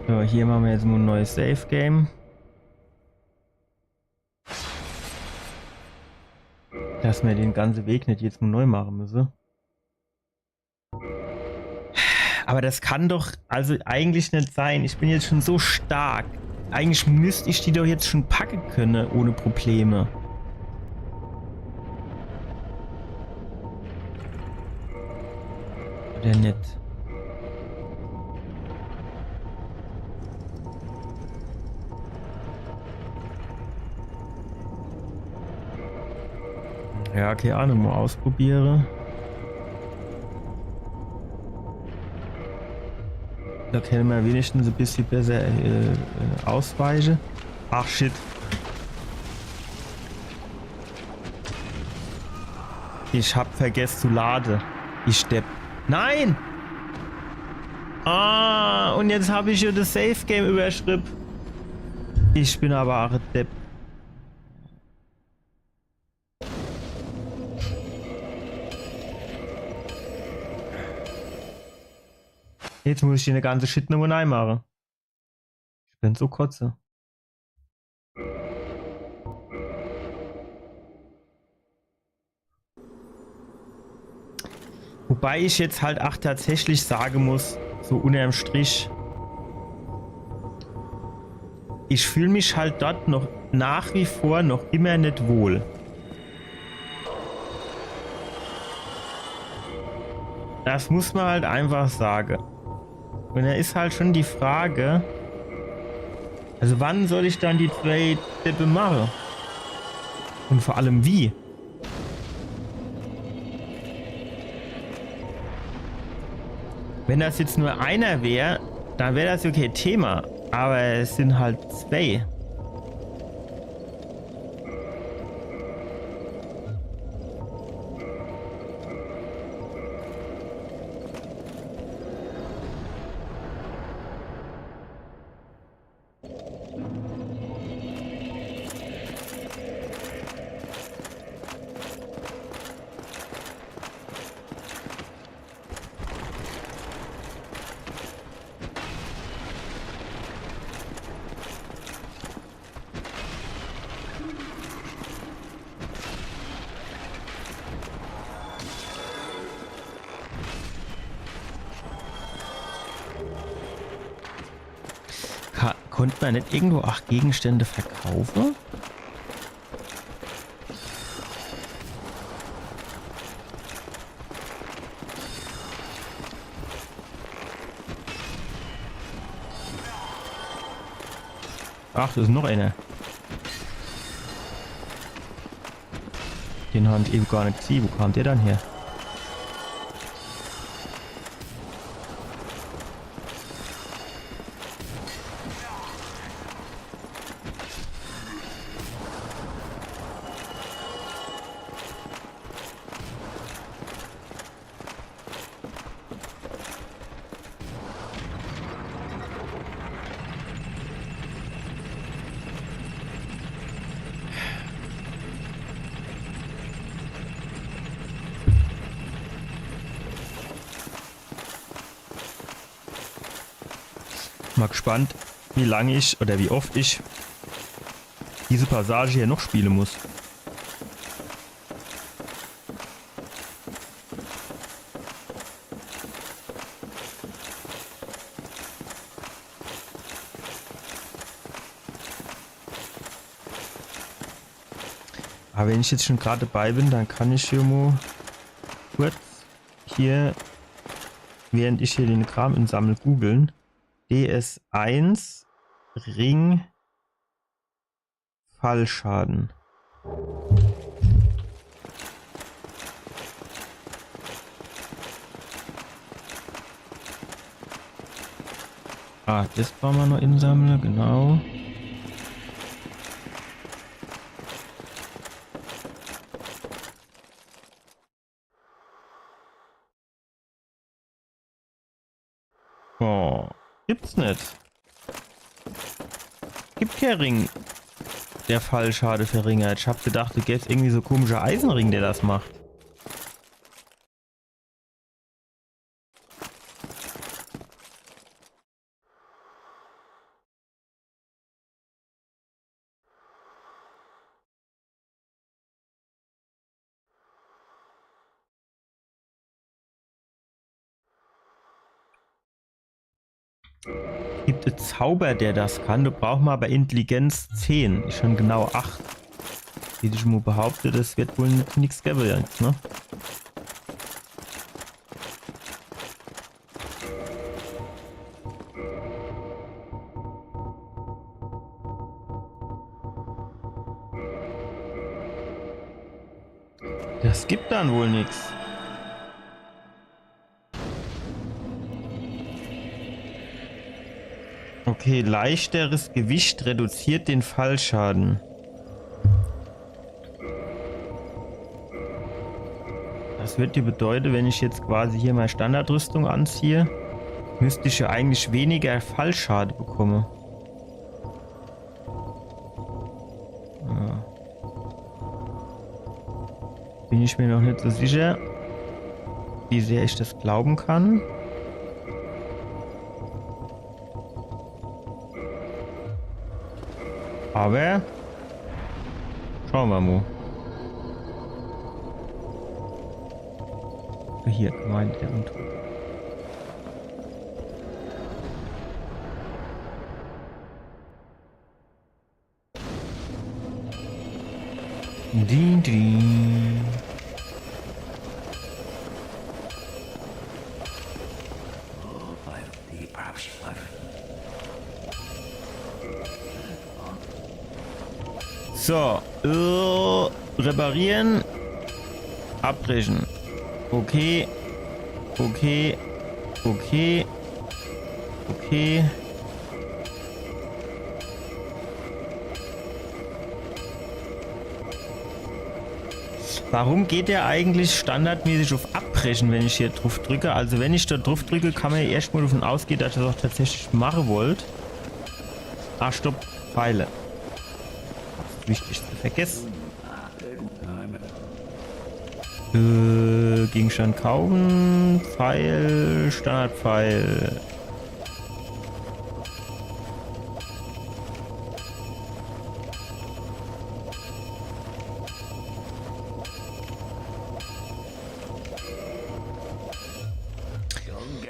So, hier machen wir jetzt mal ein neues Save Game. Dass wir den ganzen Weg nicht jetzt mal neu machen müssen. Aber das kann doch also eigentlich nicht sein. Ich bin jetzt schon so stark. Eigentlich müsste ich die doch jetzt schon packen können ohne Probleme. Oder nicht? Ja, keine Ahnung, mal ausprobiere. Da können wir wenigstens ein bisschen besser ausweichen. Ach shit. Ich hab vergessen zu laden. Ich stepp. Nein! Ah, und jetzt habe ich ja das Safe Game überschrieben. Ich bin aber auch ein Depp. Jetzt muss ich hier eine ganze Shit nochmal reinmachen. Ich bin so kotze. Wobei ich jetzt halt auch tatsächlich sagen muss, so unterm Strich, ich fühle mich halt dort noch nach wie vor noch immer nicht wohl. Das muss man halt einfach sagen. Und da ist halt schon die Frage, also wann soll ich dann die 2 Steppe machen? Und vor allem wie? Wenn das jetzt nur einer wäre, dann wäre das okay Thema. Aber es sind halt 2. Konnte man nicht irgendwo 8 Gegenstände verkaufen? Ach, das ist noch einer. Den habe ich eben gar nicht gesehen. Wo kam der dann her? Mal gespannt, wie lange ich oder wie oft ich diese Passage hier noch spielen muss. Aber wenn ich jetzt schon gerade dabei bin, dann kann ich hier mal kurz hier, während ich hier den Kram insammle, googeln. DS1 Ring Fallschaden. Ah, das brauchen wir noch insammeln, genau. Oh, gibt's nicht. Gibt kein Ring, der Fallschade verringert. Ich hab gedacht, du gäb's irgendwie so komischer Eisenring, der das macht. Gibt es Zauber, der das kann? Du brauchst mal aber Intelligenz 10. Ich schon genau 8. Wie ich mal behaupte, das wird wohl nichts geben jetzt, ne? Das gibt dann wohl nichts. Okay, leichteres Gewicht reduziert den Fallschaden. Das wird dir bedeuten, wenn ich jetzt quasi hier meine Standardrüstung anziehe, müsste ich ja eigentlich weniger Fallschaden bekommen. Ja. Bin ich mir noch nicht so sicher, wie sehr ich das glauben kann. Aber schauen wir mal. Hier, gemeint der Untote. Din, din. So, reparieren, abbrechen. Okay, okay, okay, okay. Warum geht der eigentlich standardmäßig auf Abbrechen, wenn ich hier drauf drücke? Also wenn ich da drauf drücke, kann man ja erstmal davon ausgehen, dass ich das auch tatsächlich machen wollte. Ah, stopp, Pfeile. Wichtig zu vergessen. Gegenstand kaufen, Pfeil, Standardpfeil.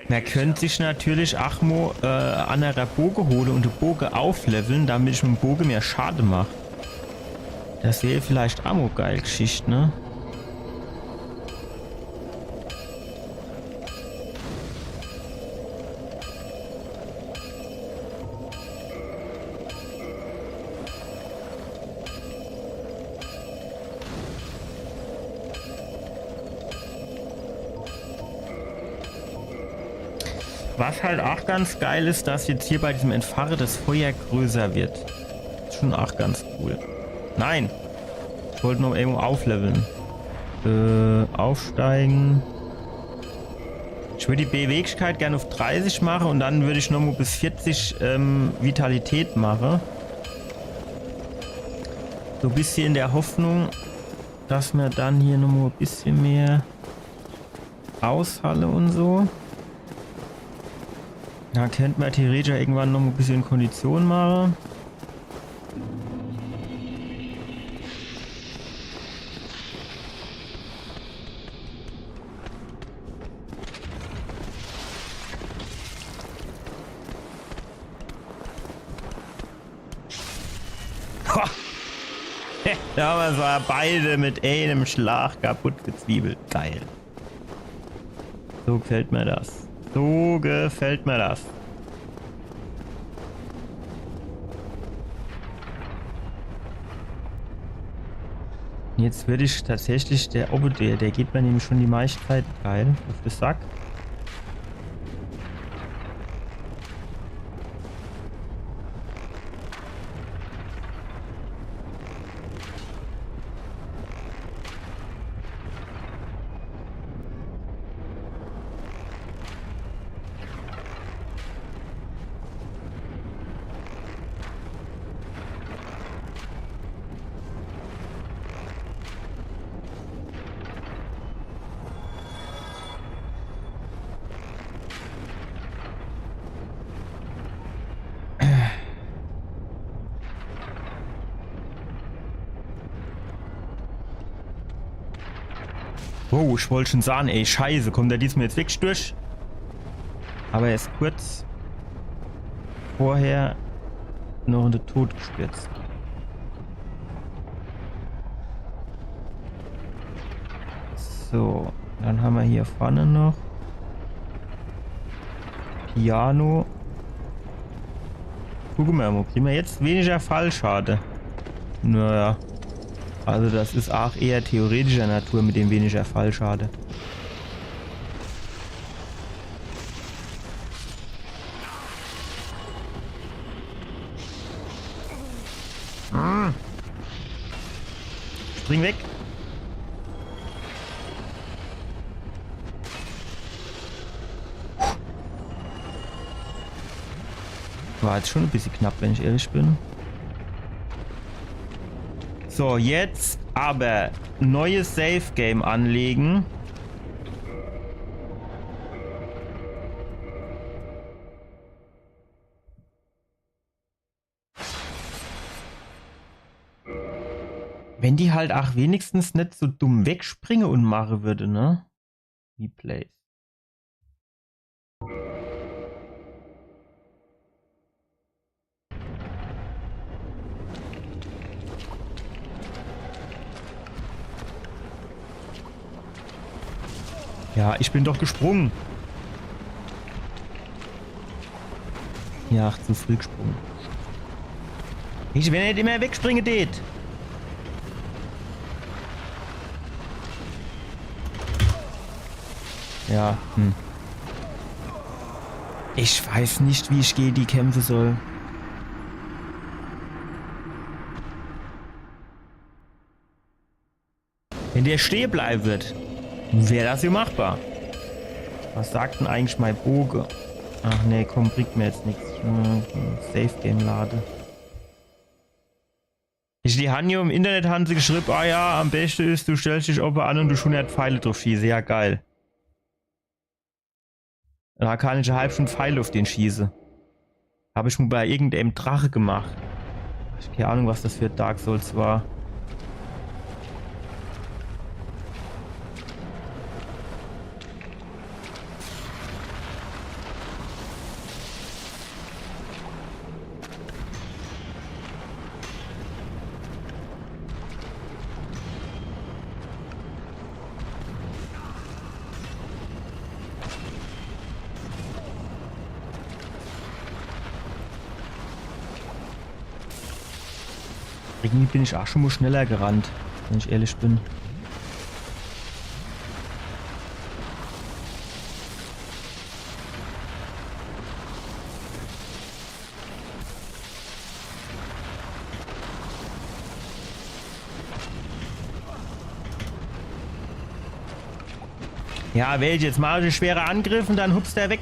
Man könnte sich natürlich Achmo an der Bogen holen und den Bogen aufleveln, damit ich mit dem Bogen mehr Schaden mache. Das wäre vielleicht Ammo geil Geschichte, ne? Was halt auch ganz geil ist, dass jetzt hier bei diesem Entfache das Feuer größer wird. Ist schon auch ganz cool. Nein! Ich wollte noch irgendwo aufleveln. Aufsteigen. Ich würde die Beweglichkeit gerne auf 30 machen und dann würde ich noch mal bis 40 Vitalität machen. So ein bisschen in der Hoffnung, dass wir dann hier noch mal ein bisschen mehr aushalle und so. Da könnte man theoretisch irgendwann noch ein bisschen Kondition machen. Da haben wir zwar beide mit einem Schlag kaputt gezwiebelt. Geil. So gefällt mir das. So gefällt mir das. Jetzt würde ich tatsächlich, der geht mir nämlich schon die meiste Zeit geil auf den Sack. Oh, ich wollte schon sagen, ey, scheiße, kommt der diesmal jetzt wirklich durch? Aber er ist kurz vorher noch in den Tod gestürzt. So, dann haben wir hier vorne noch Piano. Gucken wir mal, kriegen wir jetzt weniger Fallschade. Naja. Also das ist auch eher theoretischer Natur mit dem weniger Fallschade. Spring weg. War jetzt schon ein bisschen knapp, wenn ich ehrlich bin. So, jetzt aber neues Safe Game anlegen. Wenn die halt auch wenigstens nicht so dumm wegspringe und mache würde, ne? Replays. Ja, ich bin doch gesprungen. Ja, ach, zu früh gesprungen. Ich will nicht immer wegspringen, det. Ja, Ich weiß nicht, wie ich gegen die kämpfen soll. Wenn der stehen bleiben wird, wäre das ja machbar. Was sagt denn eigentlich mein Bogen? Ach nee, komm, bringt mir jetzt nichts. Safe Game lade. Ich die Hanjo im Internet haben sie geschrieben, ah ja, am besten ist, du stellst dich oben an und du 100 Pfeile drauf schießen. Ja, geil. Da kann ich eine halbe Stunde Pfeile auf den schießen. Habe ich mal bei irgendeinem Drache gemacht. Ich habe keine Ahnung, was das für Dark Souls war. Irgendwie bin ich auch schon mal schneller gerannt, wenn ich ehrlich bin. Ja, wählt jetzt mal einen schweren Angriff und dann hupst er weg.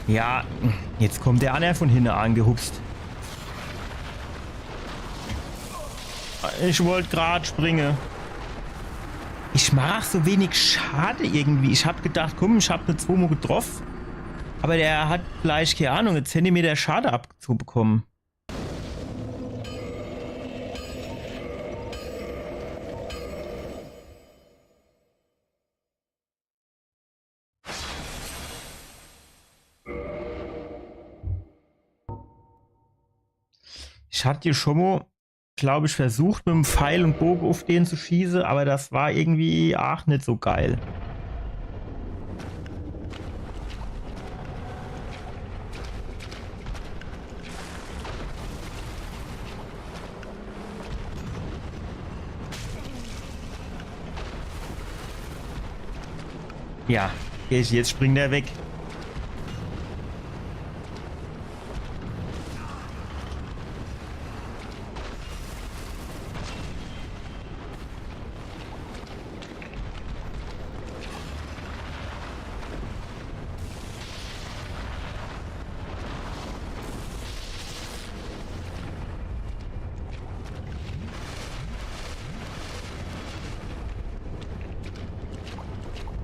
Ja, jetzt kommt der andere von hinten angehupst. Ich wollte gerade springen. Ich mache so wenig Schade irgendwie. Ich habe gedacht, komm, ich habe eine 2 Mal getroffen. Aber der hat gleich, keine Ahnung, einen Zentimeter Schade abzubekommen. Ich hatte hier schon mal, glaube ich, versucht, mit dem Pfeil und Bogen auf den zu schießen, aber das war irgendwie auch nicht so geil. Ja, jetzt springt er weg.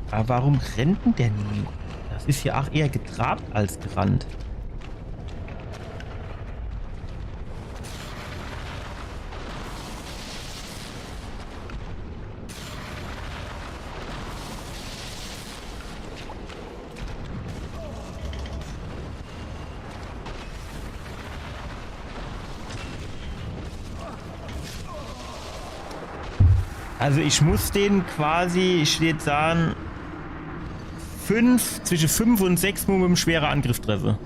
Aber warum rennt denn der nie? Das ist ja auch eher getrabt als gerannt. Also ich muss den quasi, ich würde sagen, zwischen 5 und 6 Mal mit einem schweren Angriff treffe.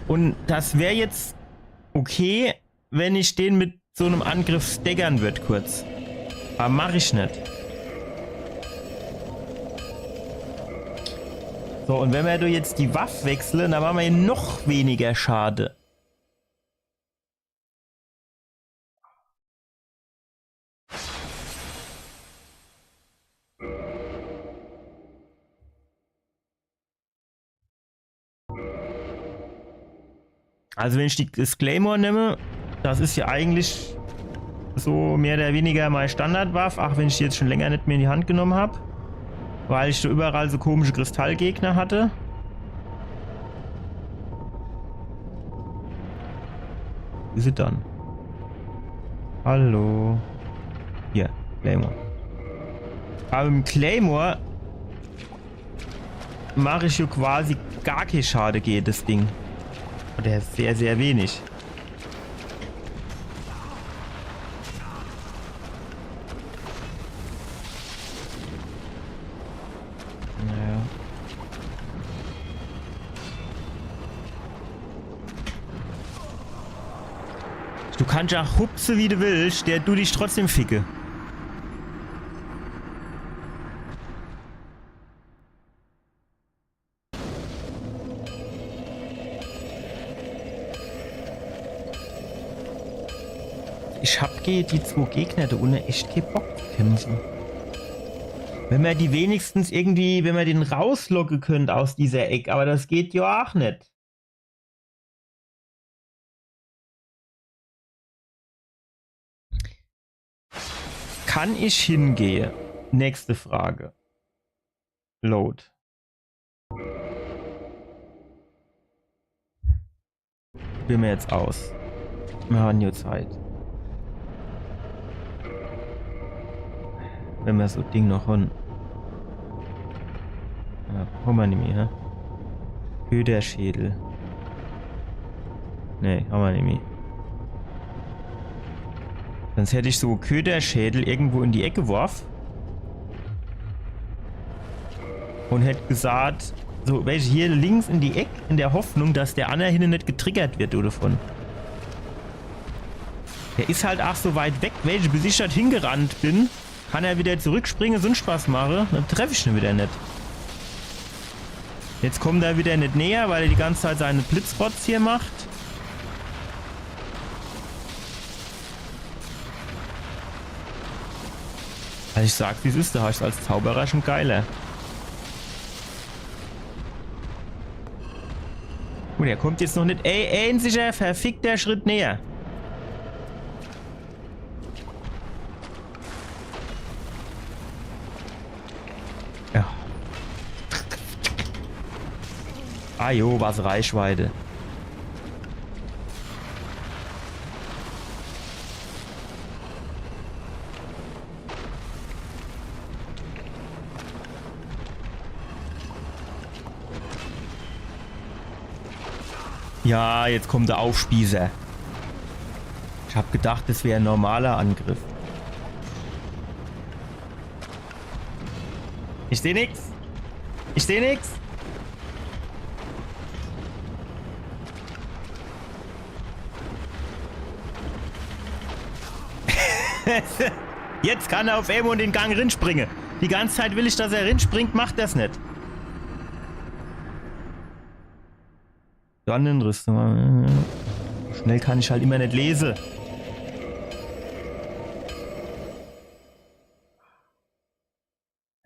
Und das wäre jetzt okay, wenn ich den mit so einem Angriff staggern würde kurz. Aber mache ich nicht. So, und wenn wir da jetzt die Waffe wechseln, dann machen wir hier noch weniger Schade. Also wenn ich das Claymore nehme, das ist ja eigentlich so mehr oder weniger mein Standardwaffe, auch wenn ich die jetzt schon länger nicht mehr in die Hand genommen habe. Weil ich da überall so komische Kristallgegner hatte. Wie ist sie dann? Hallo. Hier, Claymore. Aber im Claymore mache ich ja quasi gar keine Schade geht, das Ding. Oder sehr, sehr wenig. Naja. Du kannst ja hupse wie du willst, der du dich trotzdem ficke. Ich hab die 2 Gegner da unten echt keinen Bock zu kämpfen. Wenn wir die wenigstens irgendwie, wenn wir den rauslocken könnt aus dieser Ecke, aber das geht ja auch nicht. Kann ich hingehen? Nächste Frage. Load. Probieren wir jetzt aus. Wir haben ja Zeit. Wenn wir so Ding noch haben. Ja, haben wir nicht mehr, ne? Köderschädel. Ne, haben wir nicht mehr. Sonst hätte ich so Köderschädel irgendwo in die Ecke geworfen. Und hätte gesagt, so welche hier links in die Ecke, in der Hoffnung, dass der andere hinten nicht getriggert wird oder davon. Der ist halt auch so weit weg, welche bis ich dort hingerannt bin. Kann er wieder zurückspringen, so einen Spaß machen, dann treffe ich ihn wieder nicht. Jetzt kommt er wieder nicht näher, weil er die ganze Zeit seine Blitzrots hier macht. Also ich sag, wie es ist, da hast du als Zauberer schon geiler. Und er kommt jetzt noch nicht. Ey, ein sicher verfickter Schritt näher. Ja. Ah jo, was Reichweite. Ja, jetzt kommt der Aufspießer. Ich habe gedacht, das wäre ein normaler Angriff. Ich sehe nichts. Ich sehe nichts. Jetzt kann er auf Emo in den Gang rinspringen. Die ganze Zeit will ich, dass er rinspringt, macht das nicht. Sonnenrüstung. Schnell kann ich halt immer nicht lesen.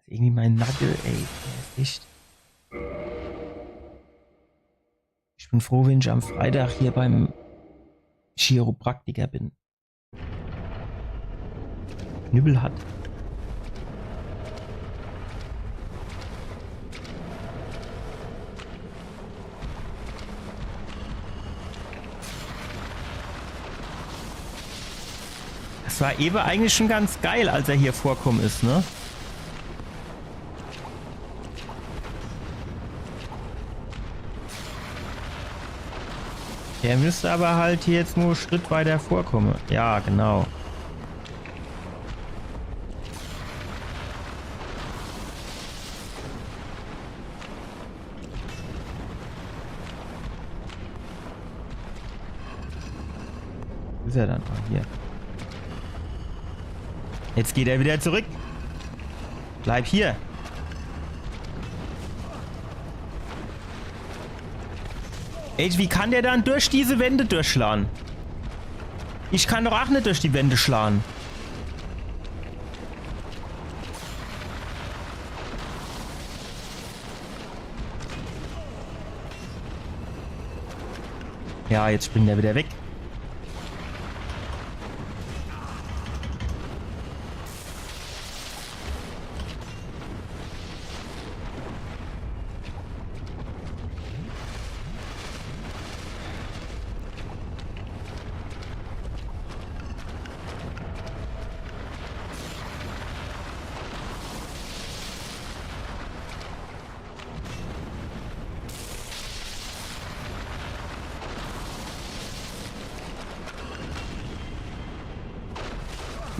Irgendwie mein Nagel, ey. Der ist echt. Ich bin froh, wenn ich am Freitag hier beim Chiropraktiker bin. Knüppel hat. Das war eben eigentlich schon ganz geil, als er hier vorkommen ist, ne? Der müsste aber halt hier jetzt nur einen Schritt weiter vorkommen. Ja, genau. Ist er dann? Ah, hier. Jetzt geht er wieder zurück. Bleib hier. Ey, wie kann der dann durch diese Wände durchschlagen? Ich kann doch auch nicht durch die Wände schlagen. Ja, jetzt springt er wieder weg.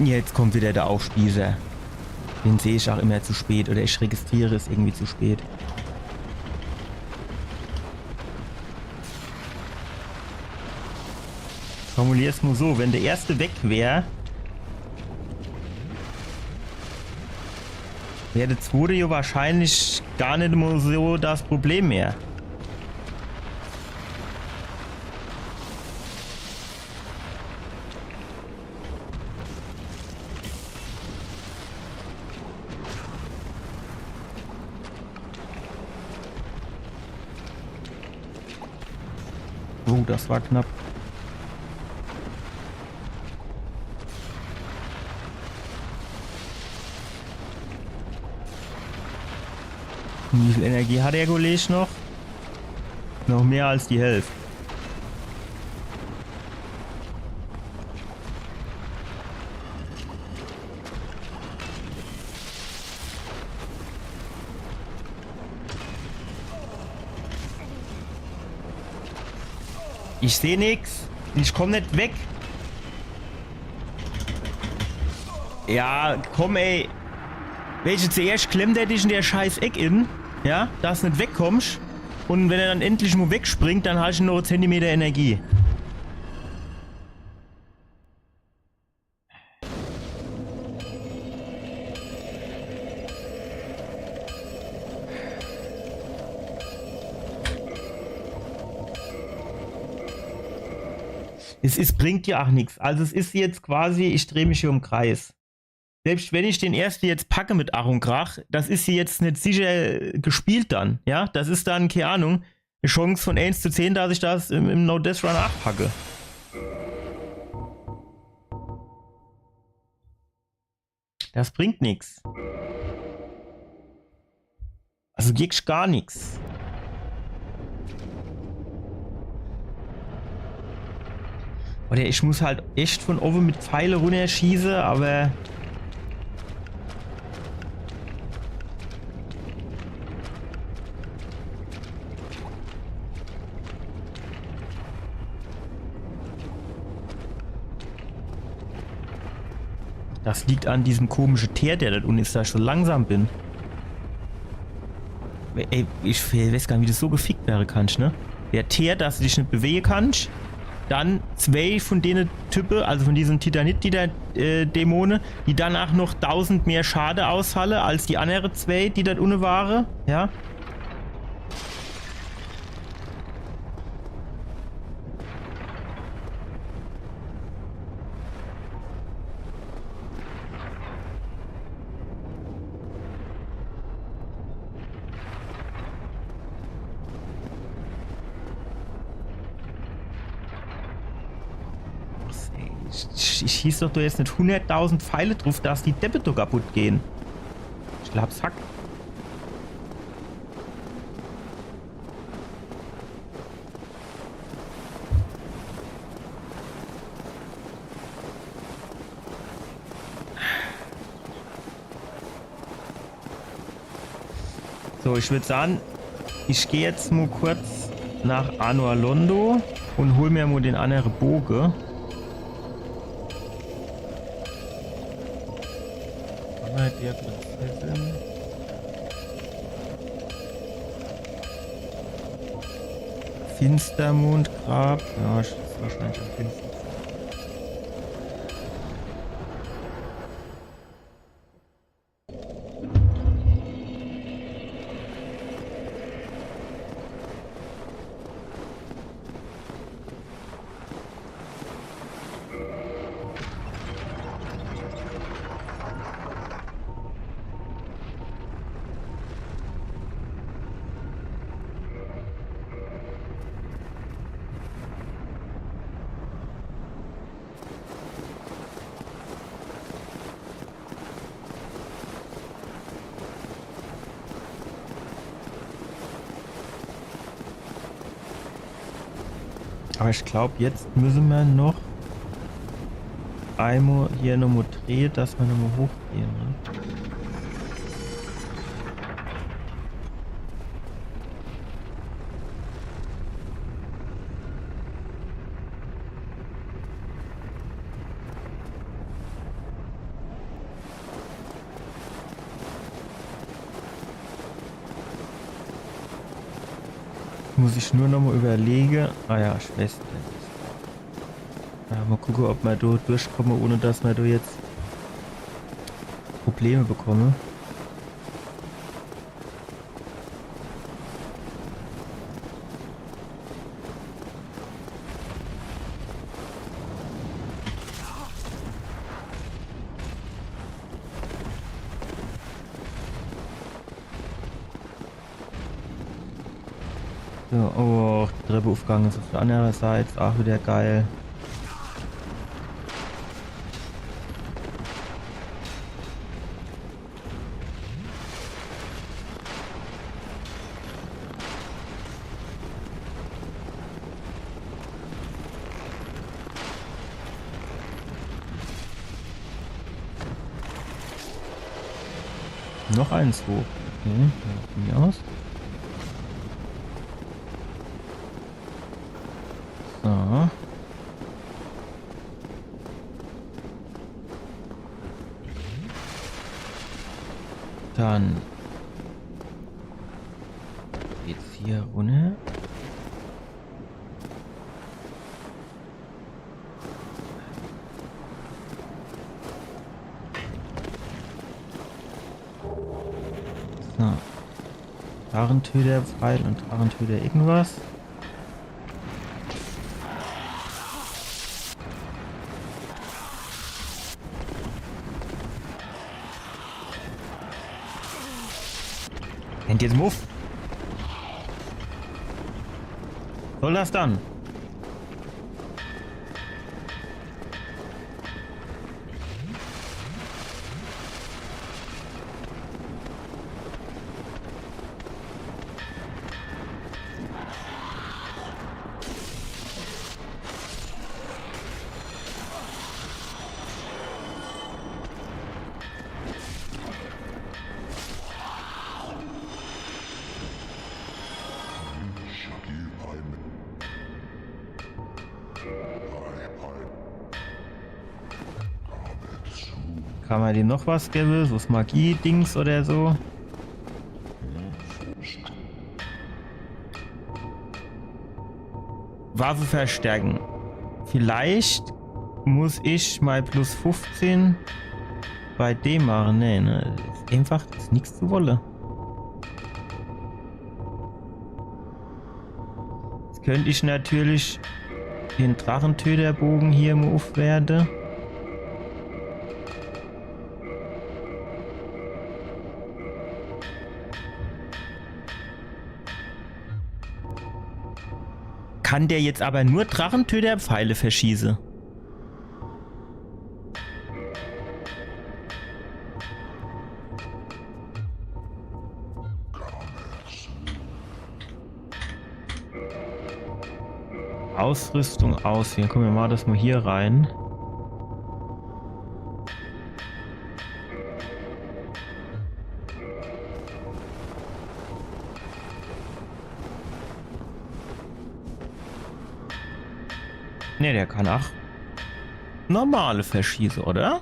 Jetzt kommt wieder der Aufspießer. Den sehe ich auch immer zu spät. Oder ich registriere es irgendwie zu spät. Formulier es nur so. Wenn der erste weg wäre, wäre der zweite ja wahrscheinlich gar nicht mehr so das Problem mehr. Oh, das war knapp. Wie viel Energie hat der Kollege noch? Noch mehr als die Hälfte. Ich sehe nichts. Ich komme nicht weg. Ja, komm ey. Welche zuerst klemmt er dich in der scheiß Eck in? Ja, dass du nicht wegkommst. Und wenn er dann endlich mal wegspringt, dann hast du nur Zentimeter Energie. Bringt ja auch nichts. Also es ist jetzt quasi, ich drehe mich hier im Kreis. Selbst wenn ich den ersten jetzt packe mit Ach und Krach, das ist hier jetzt nicht sicher gespielt dann. Ja, das ist dann, keine Ahnung, eine Chance von 1 zu 10, dass ich das im No-Death Run 8 packe. Das bringt nichts. Also wirklich gar nichts. Oder ich muss halt echt von oben mit Pfeile runterschießen, aber... Das liegt an diesem komischen Teer, der da unten ist, da ich so langsam bin. Ey, ich weiß gar nicht, wie das so gefickt wäre kannst, ne? Der Teer, dass du dich nicht bewegen kannst. Dann 2 von denen Typen, also von diesen Titanit-Dämonen, die danach noch 1000 mehr Schade aushalten als die anderen 2, die dort unten waren. Ja. Ich schieß doch jetzt nicht 100.000 Pfeile drauf, dass die Deppe doch kaputt gehen. Ich glaub's Hack. So, ich würde sagen, ich gehe jetzt mal kurz nach Anor Londo und hol mir mal den anderen Bogen. Der Prinzessin. Finstermondgrab. Ja, ich ist wahrscheinlich am finstersten. Aber ich glaube, jetzt müssen wir noch einmal hier nochmal drehen, dass wir nochmal hochgehen. Ne? Muss ich nur noch mal überlegen. Ah ja, Schwester. Ja, mal gucken, ob wir da durchkommen, ohne dass wir da jetzt Probleme bekommen. So, oh, die Treppe aufgegangen ist auf der anderen Seite, auch wieder geil. Noch eins hoch. Okay, von mir aus. So. Dann geht's hier runter. So. Drachentöter, Pfeil und Drachentöter irgendwas. Kennt jetzt Muff? Soll das dann? Kann man dem noch was geben? So ist Magie-Dings oder so? Waffe verstärken. Vielleicht muss ich mal plus 15 bei dem machen. Nee, ne? Ist einfach, das ist nichts zu wollen. Jetzt könnte ich natürlich den Drachentöterbogen hier mal aufwerten. Kann der jetzt aber nur Drachentöter-Pfeile verschießen? Ausrüstung auswählen. Kommen wir mal das mal hier rein. Ne, der kann auch normale verschießen, oder?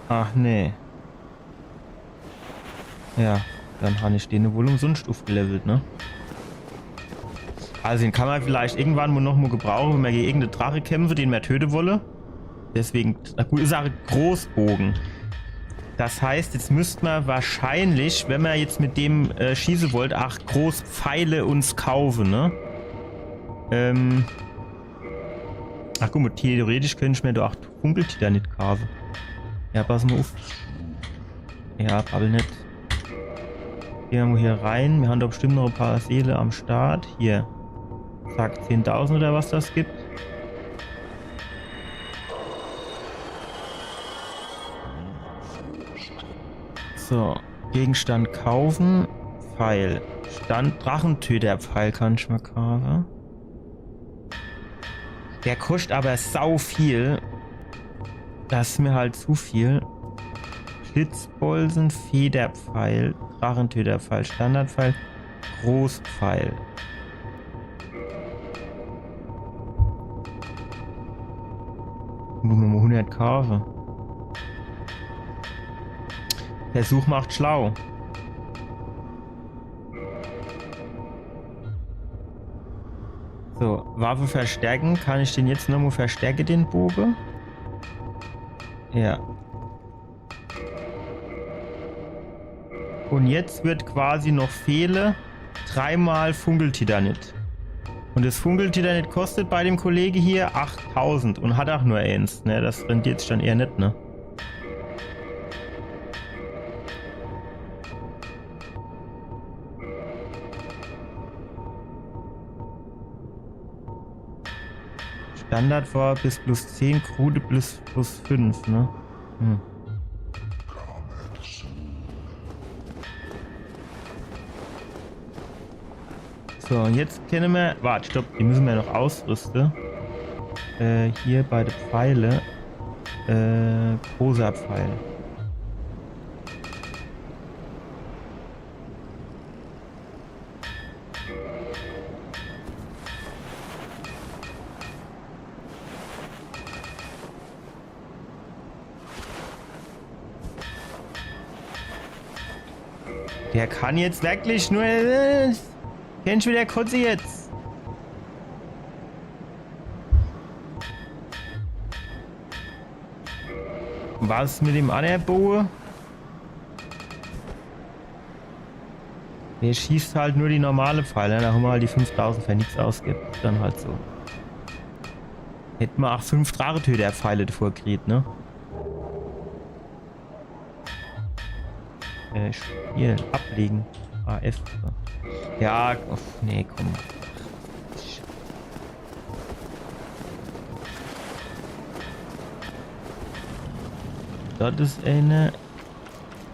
Ach nee. Ja, dann habe ich den wohl umsonst aufgelevelt, ne? Also den kann man vielleicht irgendwann noch mal gebrauchen, wenn man gegen irgendeine Drache kämpfe, den man töten wolle. Deswegen, gute Sache, Großbogen. Das heißt, jetzt müsste man wahrscheinlich, wenn man jetzt mit dem schießen wollt, auch Großpfeile uns kaufen, ne? Ach guck mal, theoretisch könnte ich mir doch auch Funkeltier nicht kaufen. Ja, pass mal auf. Ja, babbel nicht. Gehen wir hier rein. Wir haben doch bestimmt noch ein paar Seelen am Start. Hier. Zack, 10.000 oder was das gibt. So, Gegenstand kaufen. Pfeil. Stand Drachentöter-Pfeil kann ich mal kaufen. Der kostet aber sau viel. Das ist mir halt zu viel. Schlitzbolzen, Federpfeil, Drachentöterpfeil, Standardpfeil, Großpfeil. Nur noch 100 kaufen. Versuch macht schlau. So, Waffe verstärken. Kann ich den jetzt nochmal verstärken, den Bogen? Ja. Und jetzt wird quasi noch fehlen 3-mal Funkeltitanit. Und das Funkeltitanit kostet bei dem Kollege hier 8000 und hat auch nur eins. Ne, das rendiert sich dann eher nicht, ne? Standard war bis +10, Krude bis +5, ne? Hm. So, und jetzt kennen wir... Warte, stopp, die müssen wir noch ausrüsten. Hier bei den Pfeile. Großer Pfeil. Der kann jetzt wirklich nur... Kennst du der Kotze jetzt? Was mit dem Anerboe? Der schießt halt nur die normale Pfeile, da haben wir halt die 5000 für nichts ausgibt. Dann halt so. Hätten wir auch 5 Drachentöter-Pfeile davor gekriegt, ne? Spielen, ablegen. AF. Ja, oh, nee, komm. Dort ist eine.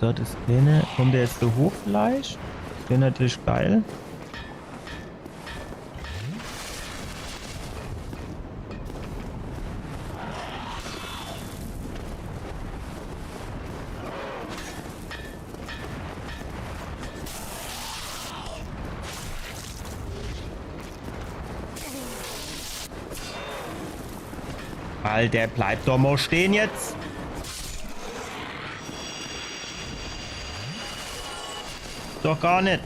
Dort ist eine. Kommt der jetzt so hoch vielleicht? Das wäre natürlich geil. Alter, bleibt doch mal stehen jetzt. Doch gar nicht.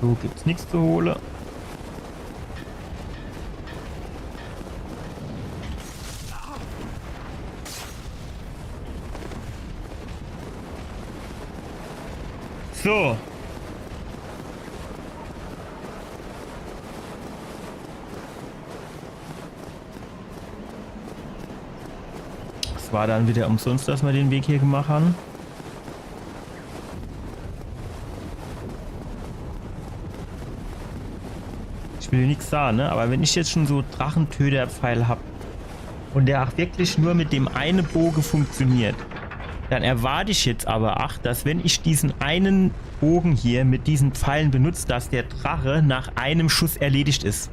So gibt's nichts zu holen. So. Es war dann wieder umsonst, dass wir den Weg hier gemacht haben. Ich will nichts sagen, ne? Aber wenn ich jetzt schon so Drachentöterpfeil habe und der auch wirklich nur mit dem einen Bogen funktioniert, dann erwarte ich jetzt aber auch, dass wenn ich diesen einen Bogen hier mit diesen Pfeilen benutze, dass der Drache nach einem Schuss erledigt ist.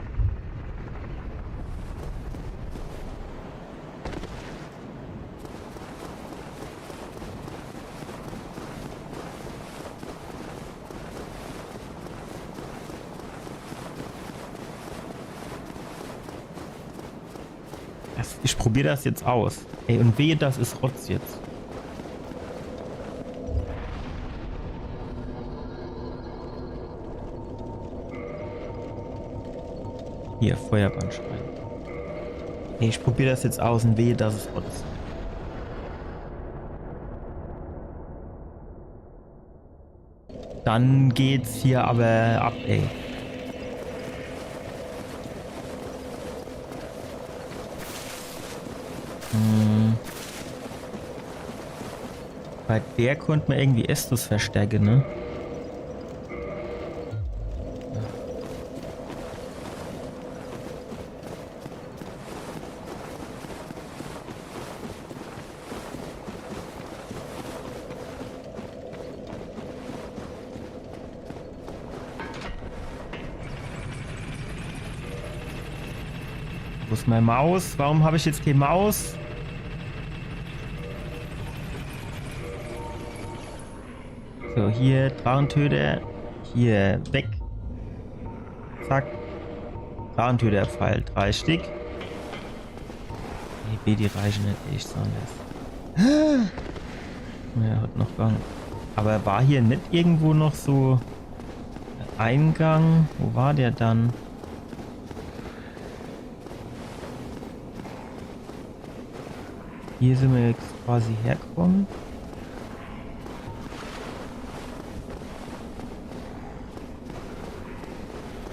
Ich probiere das jetzt aus. Ey, und wehe, das ist Rotz jetzt. Hier, Feuerbandschwein. Ey, ich probiere das jetzt aus und wehe, das ist Rotz. Dann geht's hier aber ab, ey. Hm. Bei der konnte man irgendwie Estus verstärken, ne? Wo ist meine Maus? Warum habe ich jetzt keine Maus? So, hier, Drachentöter. Hier, weg. Zack. Drachentöterpfeil, 3 Stück. Nee, die reichen nicht echt so anders. Ja, hat noch Gang. Aber war hier nicht irgendwo noch so Eingang? Wo war der dann? Hier sind wir jetzt quasi hergekommen.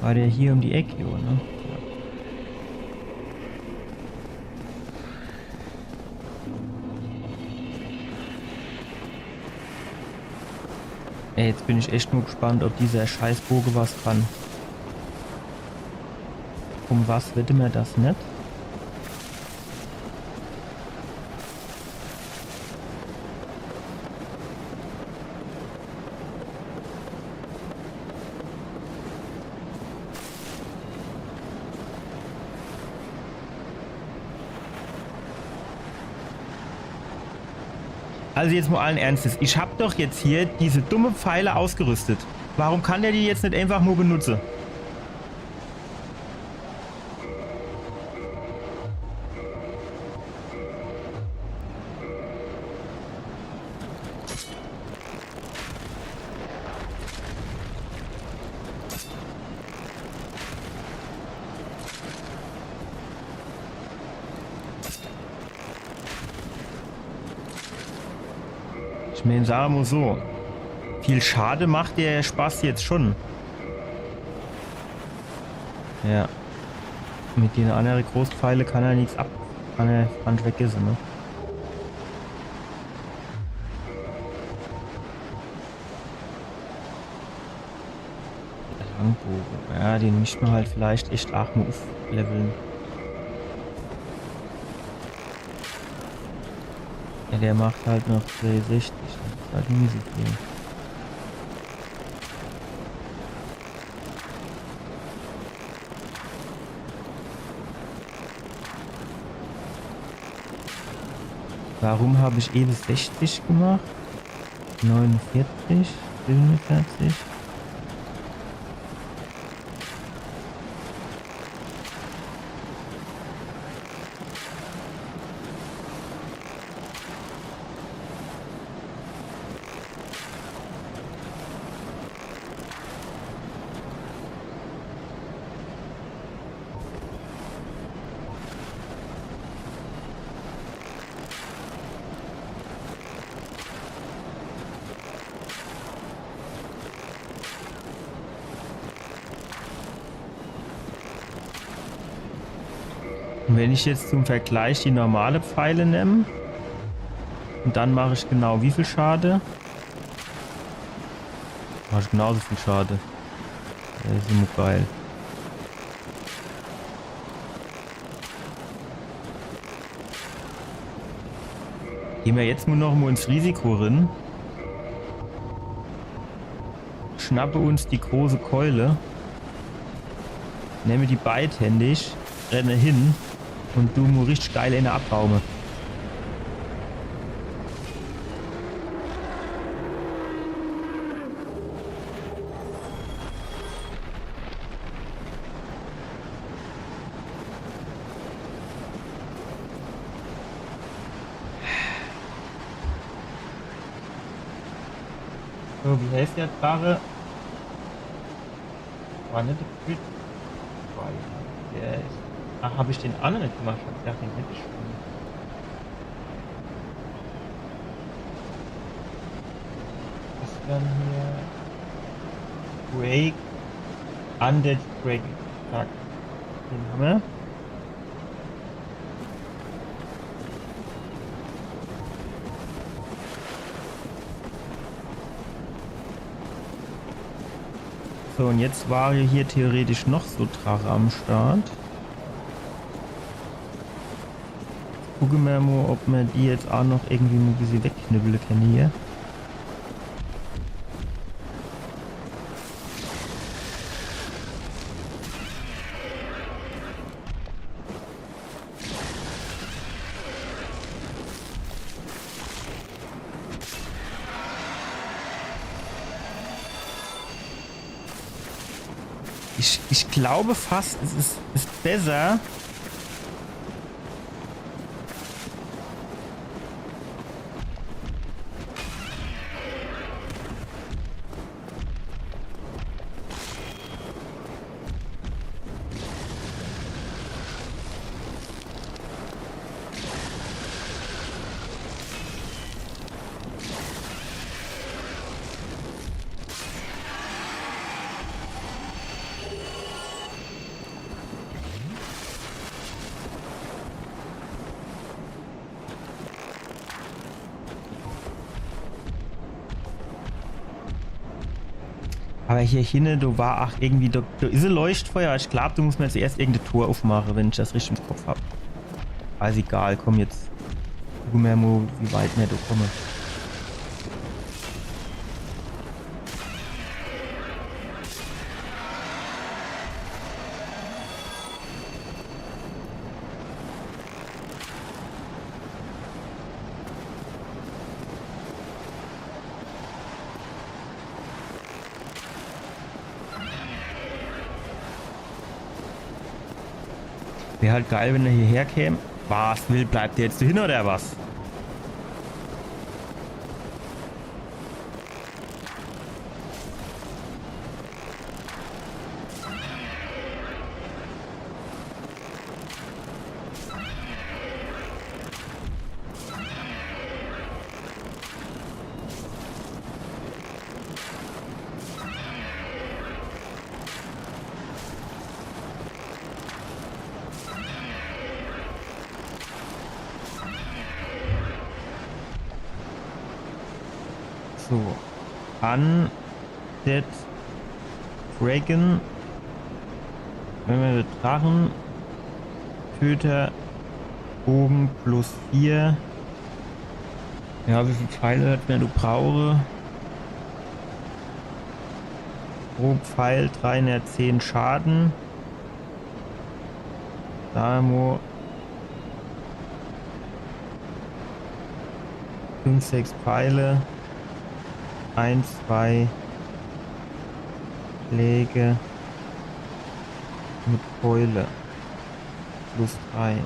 War der hier um die Ecke, oder? Ja. Ey, jetzt bin ich echt nur gespannt, ob dieser Scheißbogen was kann. Um was wird mir das nicht? Also jetzt mal allen Ernstes, ich habe doch jetzt hier diese dumme Pfeile ausgerüstet. Warum kann der die jetzt nicht einfach nur benutzen? Ich meine, sagen wir mal so. Viel Schade macht der Spaß jetzt schon. Ja. Mit den anderen Großpfeile kann er nichts ab. Kann er Hand vergessen, ne? Der Langbogen. Ja, den müsste man halt vielleicht echt auch mal aufleveln. Ja, der macht halt noch 360. Das ist halt nie so viel. Warum habe ich eben 60 gemacht? 49, 45. Und wenn ich jetzt zum Vergleich die normale Pfeile nehme und dann mache ich genau wie viel Schade? Mache ich genauso viel Schade. Das ist immer geil. Gehen wir jetzt nur noch mal ins Risiko rein. Schnappe uns die große Keule. Nehme die beidhändig, renne hin und du musst richtig geil in der Abbaume. So, wie heißt der Drache? War nicht der Quick. Der ist. Ach, habe ich den anderen nicht gemacht? Ich dachte, den hätte ich schon. Was ist dann hier? Quake. Undead Quake. Zack. Den haben wir. So, und jetzt war hier theoretisch noch so Drache am Start. Gucken wir mal, ob wir die jetzt auch noch irgendwie ein bisschen wegknüppeln können hier. Ich glaube fast, es ist besser. Aber hier hinten, du war ach irgendwie, da ist ein Leuchtfeuer. Ich glaube, du musst mir jetzt erst irgendein Tor aufmachen, wenn ich das richtig im Kopf habe. Also egal, komm jetzt. Guck mal, wie weit wir da kommen. Wäre halt geil, wenn er hierher käme. Was will, bleibt der jetzt hin oder was? So. Undead Dragon. Wenn wir den Drachen. Töter. Bogen plus 4. Ja, wie viele Pfeile hat mehr du brauche? Pro Pfeil 310 Schaden. Damo 5, 6 Pfeile. 1, 2 Schläge mit Keule plus 3.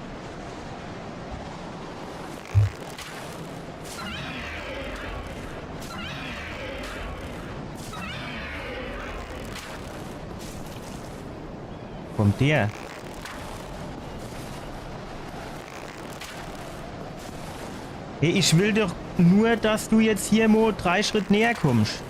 Kommt der? Hey, ich will doch nur, dass du jetzt hier mal 3 Schritt näher kommst.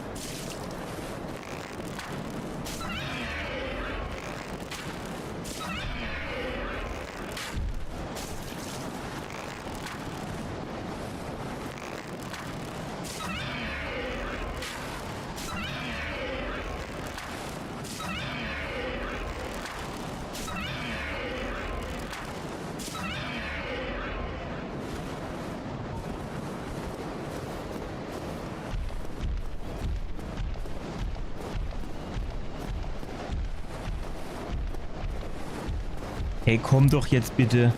Hey, komm doch jetzt bitte.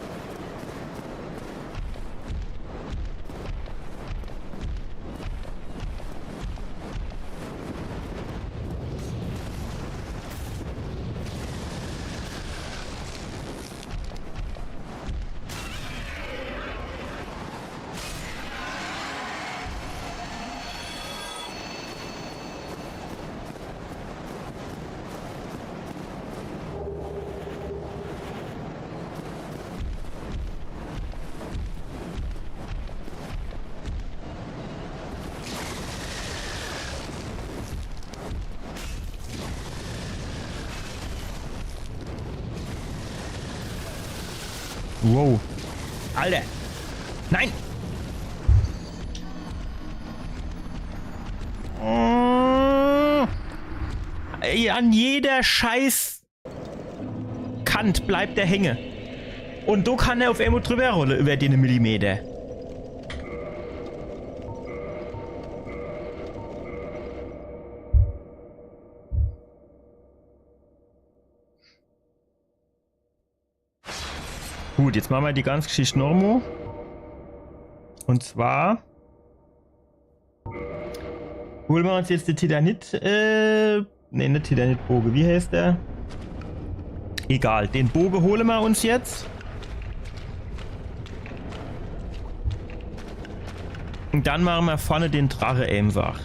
Wow. Alter. Nein. an jeder scheiß Kant bleibt der hängen. Und da kann er auf einmal drüber rollen, über den Millimeter. Gut, jetzt machen wir die ganze Geschichte normal. Und zwar holen wir uns jetzt den Titanit, ne, nicht Titanit-Bogen, wie heißt der? Egal, den Bogen holen wir uns jetzt. Und dann machen wir vorne den Drache einfach.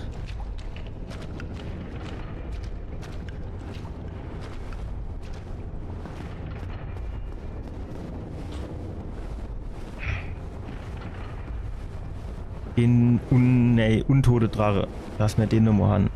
Den untote Drache. Lass mir den nochmal an.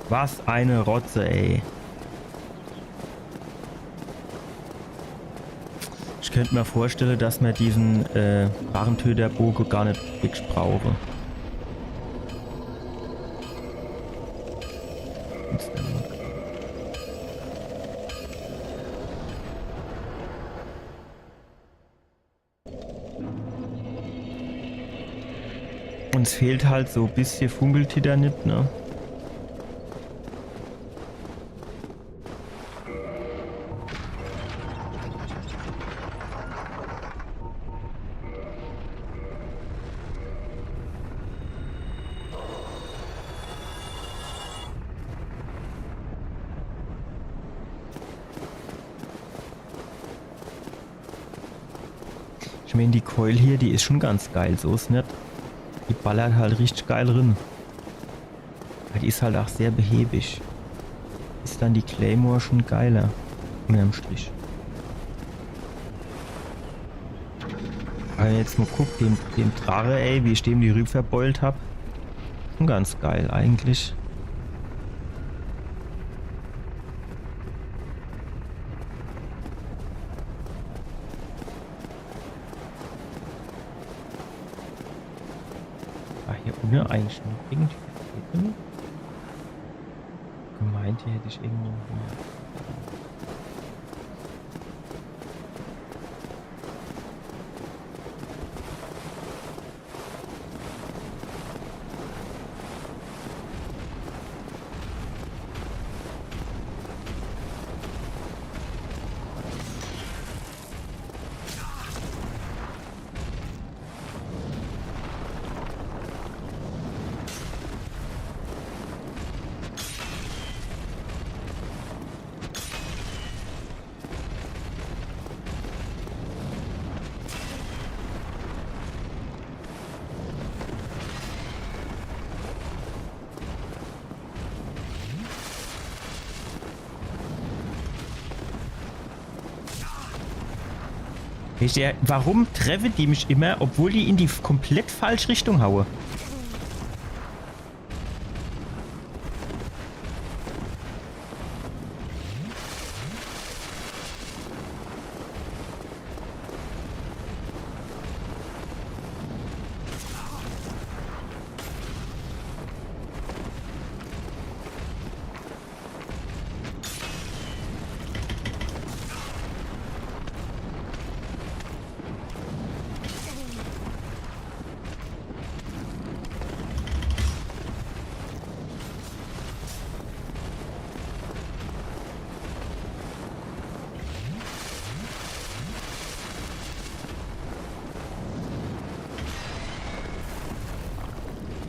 Was eine Rotze, ey. Ich könnte mir vorstellen, dass man diesen Warentöterbogen gar nicht wirklich brauche. Uns fehlt halt so ein bisschen Funkeltitanit, ne? Ich meine, die Keul hier, die ist schon ganz geil, so ist nicht. Die ballert halt richtig geil drin. Die ist halt auch sehr behäbig. Ist dann die Claymore schon geiler. Unterm Strich. Wenn ich jetzt mal guck, den Drache, ey, wie ich dem die Rübe verbeult hab. Schon ganz geil eigentlich. Hier ohne eigentlich noch irgendwie drin. Gemeint, hier hätte ich irgendwo mehr. Warum treffen die mich immer, obwohl die in die komplett falsche Richtung haue?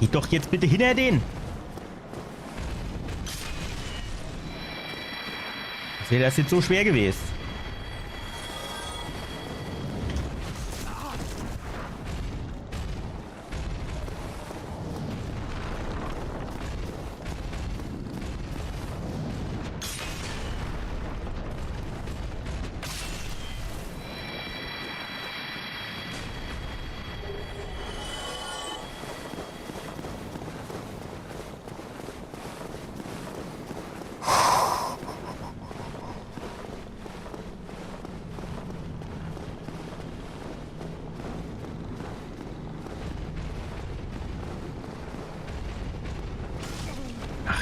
Geht doch jetzt bitte hinter den! Wäre das jetzt so schwer gewesen?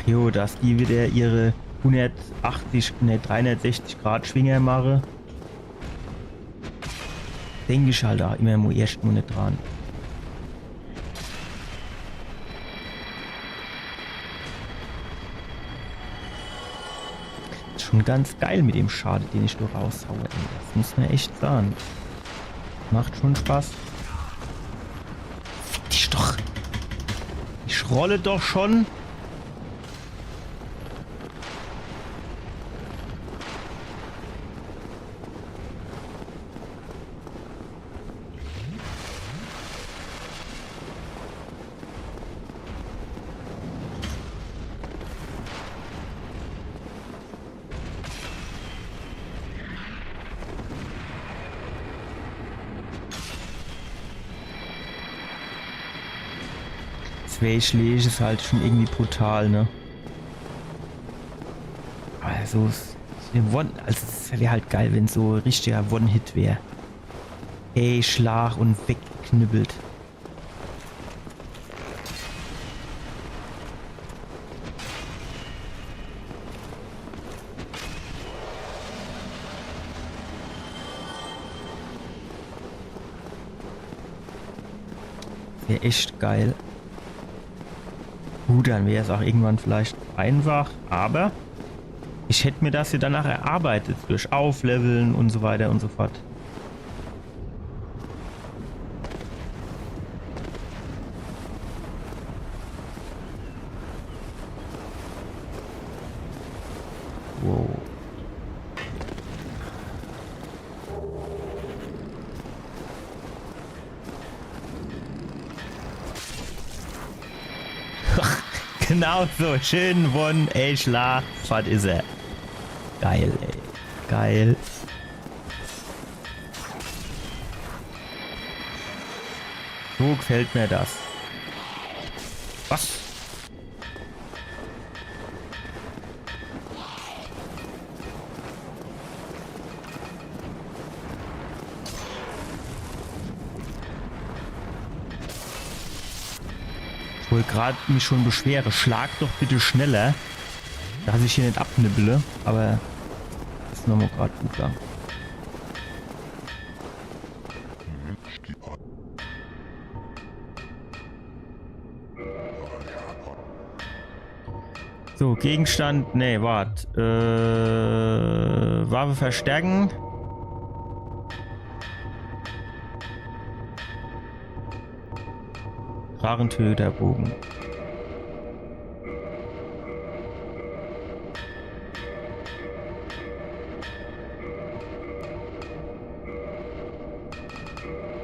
Jo, dass die wieder ihre 180, ne 360 Grad Schwinger mache. Denke ich halt auch immer mal erst mal nicht dran. Schon ganz geil mit dem Schaden, den ich nur raushaue. Ey. Das muss man echt sagen. Macht schon Spaß. Fick dich doch. Ich rolle doch schon. Zwei Schläge ist halt schon irgendwie brutal, ne? Also, es wäre halt geil, wenn so ein richtiger One-Hit wäre. Ey, Schlag und wegknüppelt. Wäre echt geil. Gut, dann wäre es auch irgendwann vielleicht einfach, aber ich hätte mir das hier danach erarbeitet, durch Aufleveln und so weiter und so fort. Wow. Genau so, schön One, ey, Schlag, was ist er? Geil, ey. Geil. So gefällt mir das. Was? Ich wollte gerade mich schon beschwere. Schlag doch bitte schneller, dass ich hier nicht abnibble. Aber das ist nochmal gerade gut da. So, Gegenstand. Nee, wart. Waffe verstärken. Drachentöterbogen.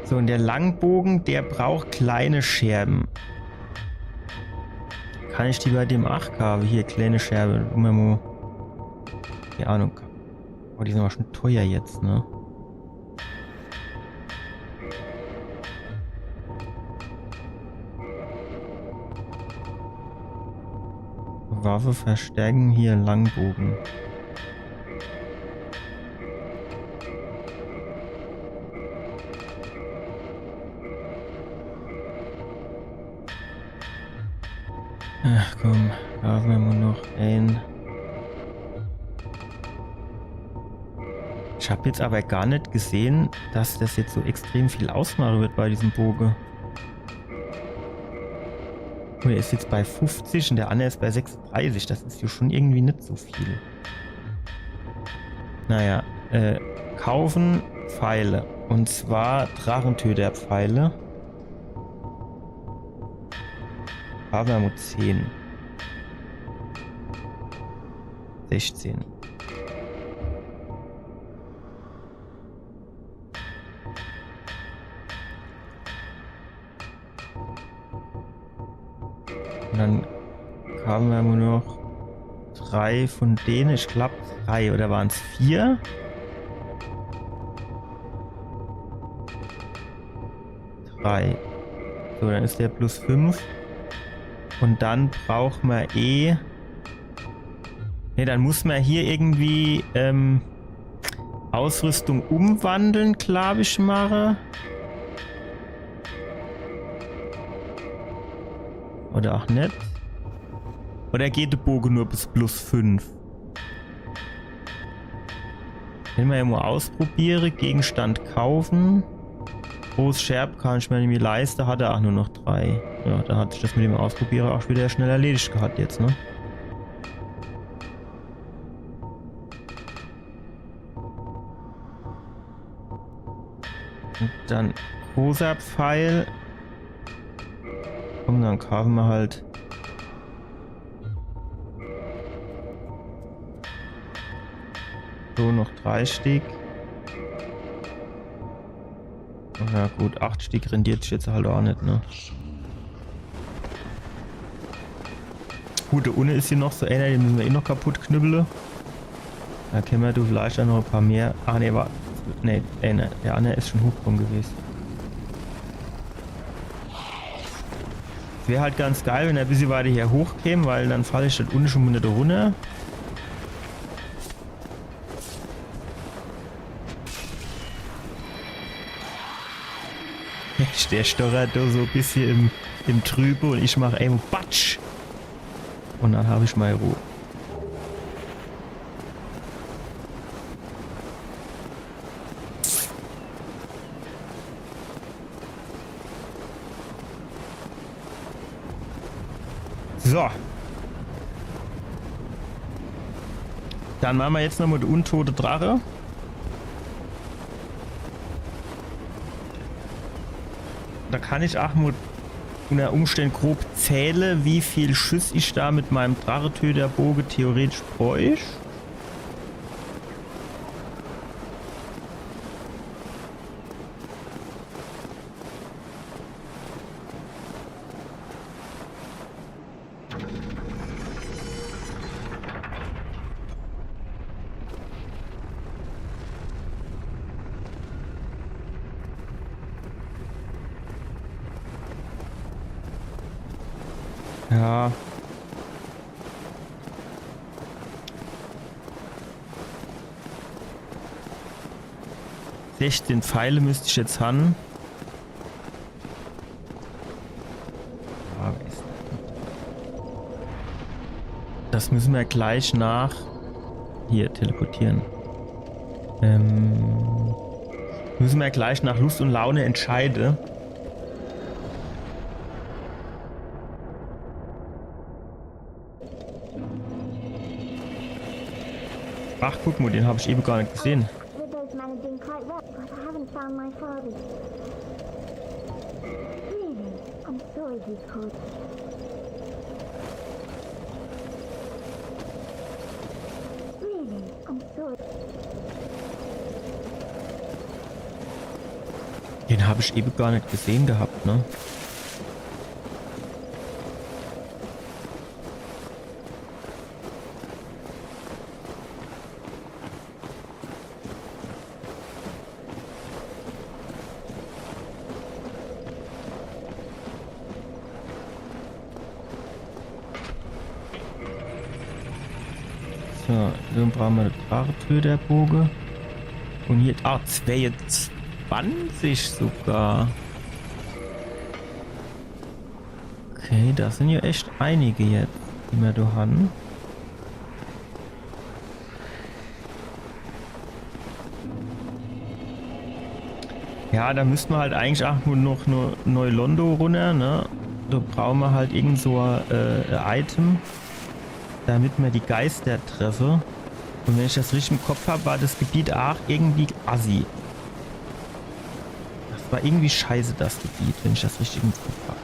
So, und der Langbogen, der braucht kleine Scherben. Kann ich die bei dem 8K, hier, kleine Scherbe, keine Ahnung. Oh, die sind aber schon teuer jetzt, ne? Waffe verstärken, hier Langbogen. Ach komm, kaufen wir nur noch ein. Ich habe jetzt aber gar nicht gesehen, dass das jetzt so extrem viel ausmachen wird bei diesem Bogen. Der ist jetzt bei 50 und der andere ist bei 36. Das ist ja schon irgendwie nicht so viel. Naja, kaufen Pfeile. Und zwar Drachentöterpfeile. Habermut 10. 16. Und dann haben wir nur noch 3 von denen. Ich glaube 3 oder waren es 4? Drei. So, dann ist der plus 5. Und dann braucht man Ne, dann muss man hier irgendwie Ausrüstung umwandeln, glaube ich, mache. Oder auch nicht. Oder geht der Bogen nur bis +5? Wenn wir ja mal ausprobieren, Gegenstand kaufen. Groß Scherb kann ich mir nicht mehr leisten, hat er auch nur noch 3. Ja, da hat sich das mit dem Ausprobieren auch wieder schnell erledigt gehabt jetzt, ne? Und dann großer Pfeil. Komm, dann kaufen wir halt. So, noch 3 Stück. Ja gut, 8 Stück rendiert sich jetzt halt auch nicht, ne? Gut, der Unne ist hier noch so einer, den müssen wir eh noch kaputt knüppeln. Da können wir vielleicht auch noch ein paar mehr. Ah ne, war. Ne, der andere ist schon hochgekommen gewesen. Wäre halt ganz geil, wenn er ein bisschen weiter hier hochkäme, weil dann falle ich dort unten schon wieder runter. Der stochert da so ein bisschen im Trübe und ich mache eben Batsch. Und dann habe ich meine Ruhe. So. Dann machen wir jetzt nochmal die untote Drache. Da kann ich auch mal unter Umständen grob zählen, wie viel Schuss ich da mit meinem Drachetöterbogen theoretisch bräuchte. Ja. Den Pfeile müsste ich jetzt haben. Das müssen wir gleich nach hier teleportieren. Müssen wir gleich nach Lust und Laune entscheiden. Ach, guck mal, den habe ich eben gar nicht gesehen. Den habe ich eben gar nicht gesehen gehabt, ne? So, dann brauchen wir den Drachetöterbogen. Und hier, 22 sogar. Okay, das sind ja echt einige jetzt, die wir da haben. Ja, da müssten wir halt eigentlich auch nur noch Neulondo runter, ne? Da brauchen wir halt irgend so ein Item, damit wir die Geister treffen. Und wenn ich das richtig im Kopf habe, war das Gebiet auch irgendwie assi. Das war irgendwie scheiße, das Gebiet, wenn ich das richtig im Kopf habe.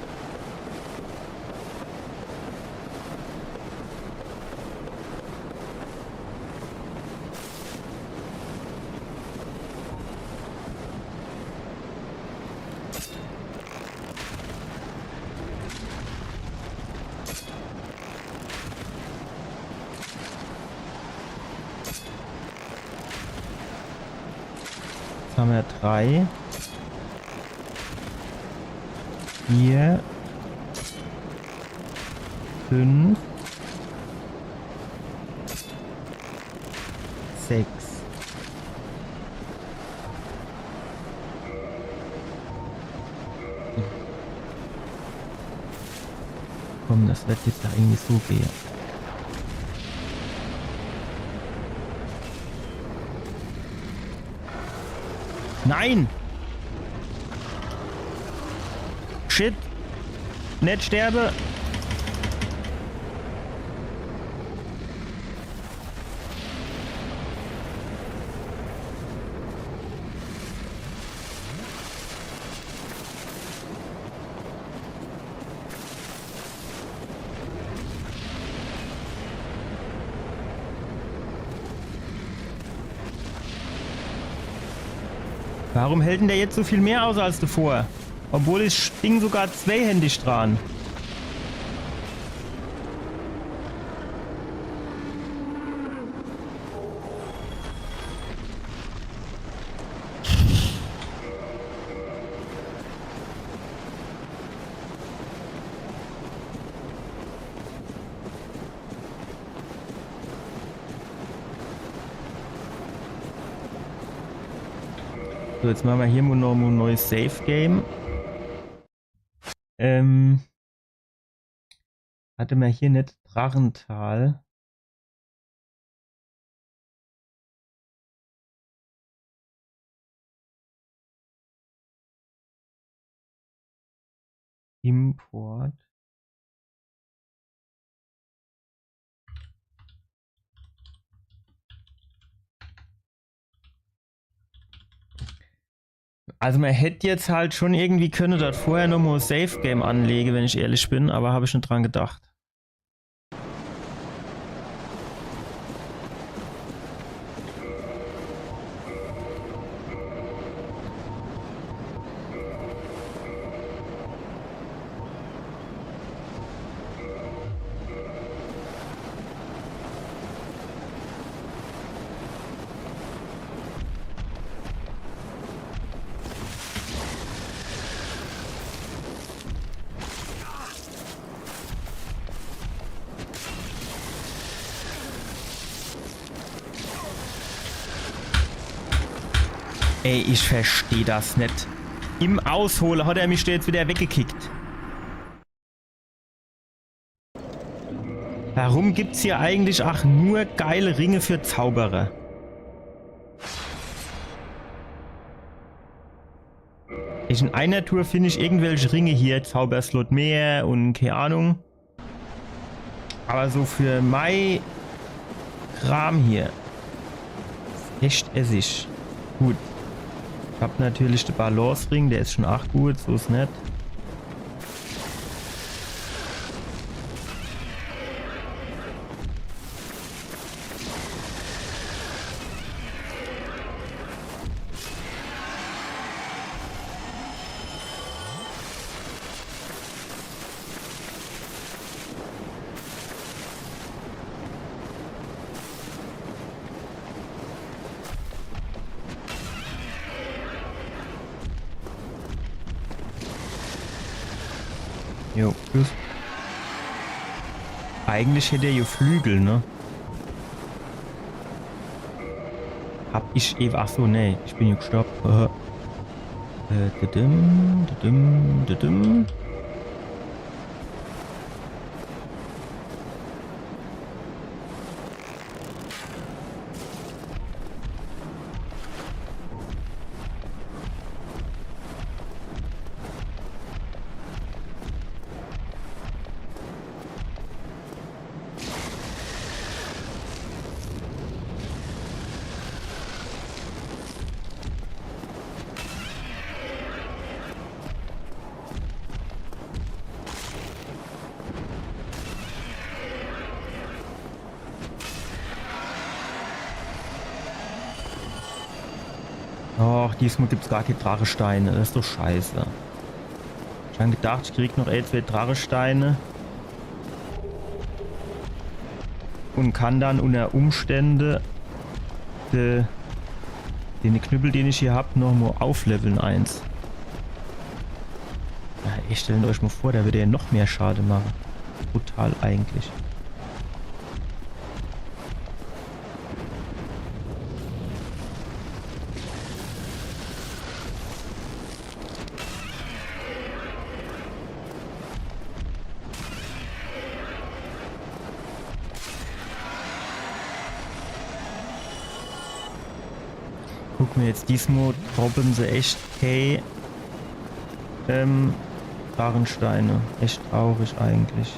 Haben wir 3, 4, 5, 6. Komm, das wird jetzt da irgendwie so gehen. Nein! Shit! Nicht sterbe! Warum hält denn der jetzt so viel mehr aus als davor? Obwohl das Ding sogar zweihändig dran. So, jetzt machen wir hier noch ein neues Save Game. Hatte man hier nicht Drachental? Import. Also man hätte jetzt halt schon irgendwie können dort vorher noch mal ein Save Game anlegen, wenn ich ehrlich bin, aber habe ich nicht dran gedacht. Ey, ich verstehe das nicht. Im Ausholen hat er mich jetzt wieder weggekickt. Warum gibt's hier eigentlich auch nur geile Ringe für Zauberer? In einer Tour finde ich irgendwelche Ringe hier, Zauberslot mehr und keine Ahnung. Aber so für Mai Kram hier. Echt essig. Gut. Ich habe natürlich den Balance-Ring, der ist schon auch gut, so ist nett. Jo, tschüss. Eigentlich hätte er ja Flügel, ne? Hab ich eben. Achso, nee, ich bin ja gestoppt. Och, diesmal gibt's gar keine Drachensteine. Das ist doch scheiße. Ich habe gedacht, ich krieg noch 2 Drachensteine. Und kann dann unter Umständen den Knüppel, den ich hier habe, noch mal aufleveln 1. Ja, ich stellt euch mal vor, der würde ja noch mehr Schade machen. Brutal eigentlich. guck mir jetzt, diesmal droppen sie echt, hey, Barrensteine. Echt traurig eigentlich.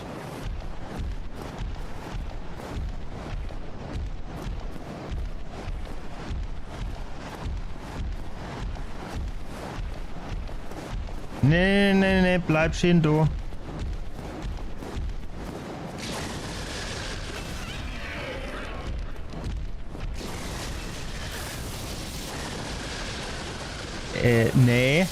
Nee, bleib schön du. Nee.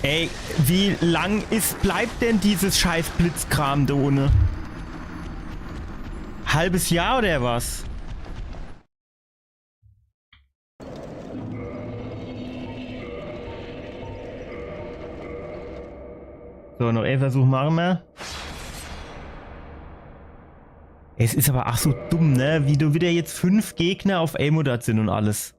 Ey, wie lang bleibt denn dieses scheiß Blitzkram da ohne? Halbes Jahr oder was? So, noch einen Versuch machen wir. Es ist aber ach so dumm, ne? Wie du wieder jetzt 5 Gegner auf Aimodad sind und alles.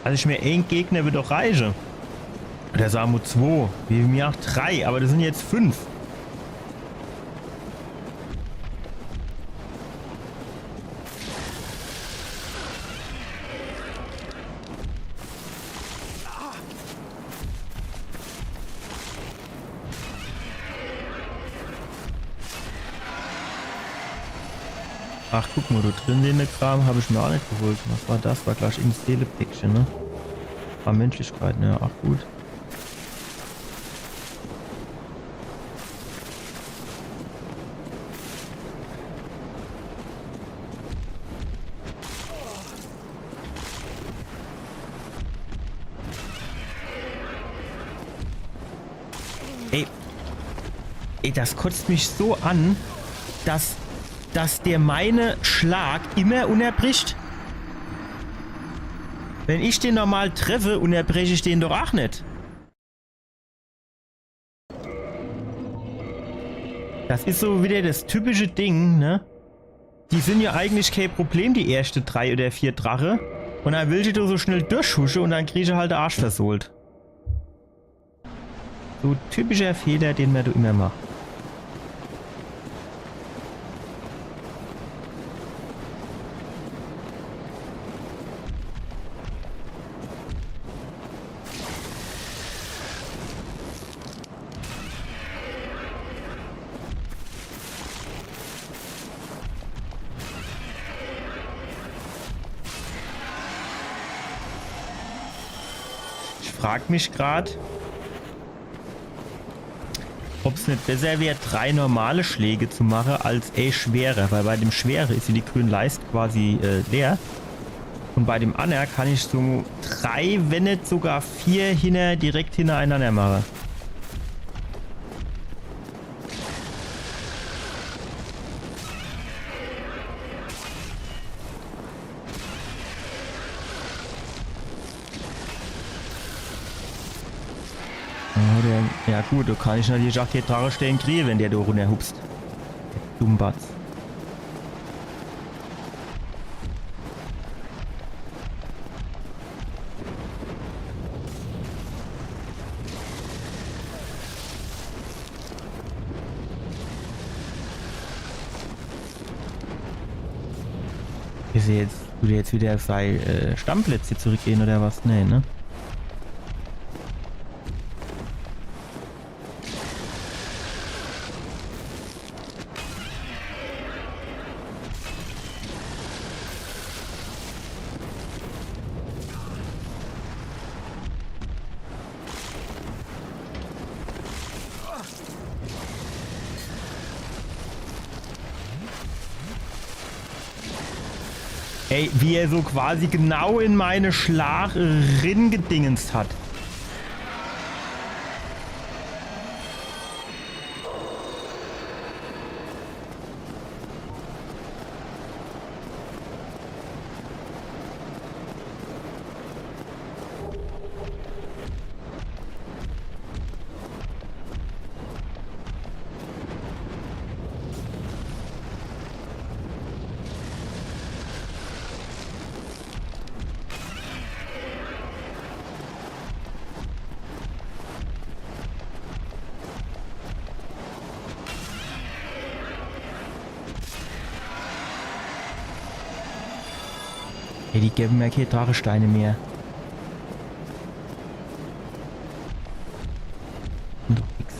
Also ich mir ein Gegner wird doch reichen. Der Samu 2, wie mir auch 3, aber das sind jetzt 5. Ach, guck mal, da drin den Kram habe ich mir auch nicht geholt. Was war das? War gleich ins Seele-Päckchen, ne? War Menschlichkeit, ne? Ach gut. Ey, das kotzt mich so an, dass der meine Schlag immer unterbricht. Wenn ich den normal treffe, unterbreche ich den doch auch nicht. Das ist so wieder das typische Ding, ne? Die sind ja eigentlich kein Problem, die erste 3 oder 4 Drache. Und dann will ich da so schnell durchhusche und dann kriege ich halt den Arsch versohlt. So typischer Fehler, den man da immer macht. Ich frage mich gerade, ob es nicht besser wäre, 3 normale Schläge zu machen als schwerer, weil bei dem Schwere ist die grüne Leiste quasi leer. Und bei dem anderen kann ich so 3, wenn nicht sogar 4 direkt hintereinander machen. Ja gut, da kann ich natürlich auch die Drache stellen kriegen, wenn der da runterhupst. Dummbatz. Ist er jetzt, will er jetzt wieder auf seine Stammplätze zurückgehen oder was? Nee, ne? Ey, wie er so quasi genau in meine Schlagrin gedingenst hat. Ey, die geben mir keine Drachensteine mehr. Und doch nix.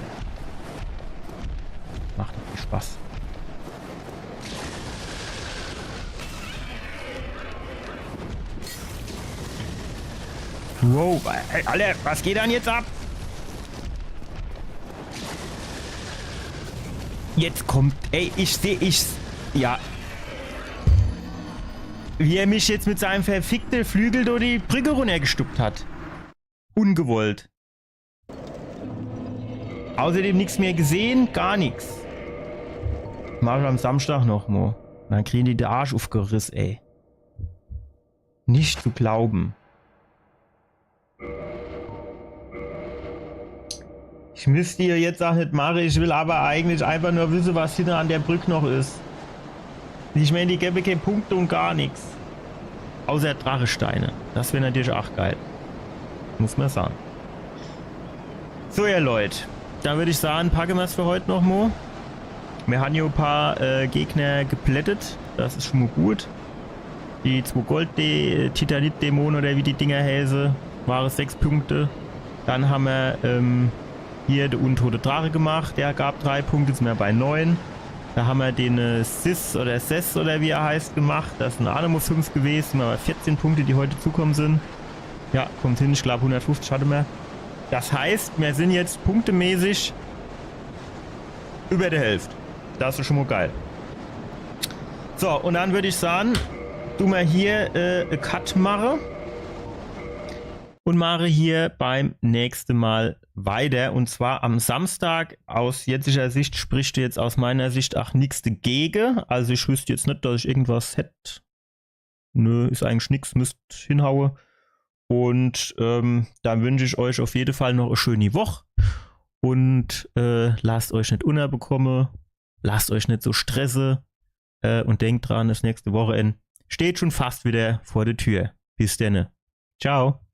Macht doch viel Spaß. Wow, Alter, was geht dann jetzt ab? Jetzt kommt, ey, ja. Wie er mich jetzt mit seinem verfickten Flügel durch die Brücke runtergestuppt hat. Ungewollt. Außerdem nichts mehr gesehen, gar nichts. Mach ich am Samstag noch, Mo. Dann kriegen die den Arsch aufgerissen, ey. Nicht zu glauben. Ich müsste ihr jetzt auch nicht machen, ich will aber eigentlich einfach nur wissen, was hinten an der Brücke noch ist. Ich meine, die gäbe keine Punkte und gar nichts. Außer Drachensteine. Das wäre natürlich auch geil. Muss man sagen. So, ihr Leute. Dann würde ich sagen, packen wir es für heute noch mal. Wir haben hier ein paar Gegner geplättet. Das ist schon mal gut. Die 2 Gold-Titanit-Dämonen oder wie die Dinger heißen, waren 6 Punkte. Dann haben wir hier der untote Drache gemacht. Der gab 3 Punkte, jetzt sind wir bei 9. Da haben wir den Sis oder Sess oder wie er heißt gemacht. Das sind auch noch 5 gewesen. Aber 14 Punkte, die heute zukommen sind. Ja, kommt hin. Ich glaube 150 hatten wir. Das heißt, wir sind jetzt punktemäßig über der Hälfte. Das ist schon mal geil. So, und dann würde ich sagen, du mal hier Cut mache. Und mache hier beim nächsten Mal weiter. Und zwar am Samstag. Aus jetziger Sicht spricht jetzt aus meiner Sicht auch nichts dagegen. Also ich wüsste jetzt nicht, dass ich irgendwas hätte. Nö, ist eigentlich nichts, müsst hinhauen. Und dann wünsche ich euch auf jeden Fall noch eine schöne Woche. Und lasst euch nicht unterbekommen. Lasst euch nicht so stressen. Und denkt dran, das nächste Wochenende steht schon fast wieder vor der Tür. Bis dann. Ciao.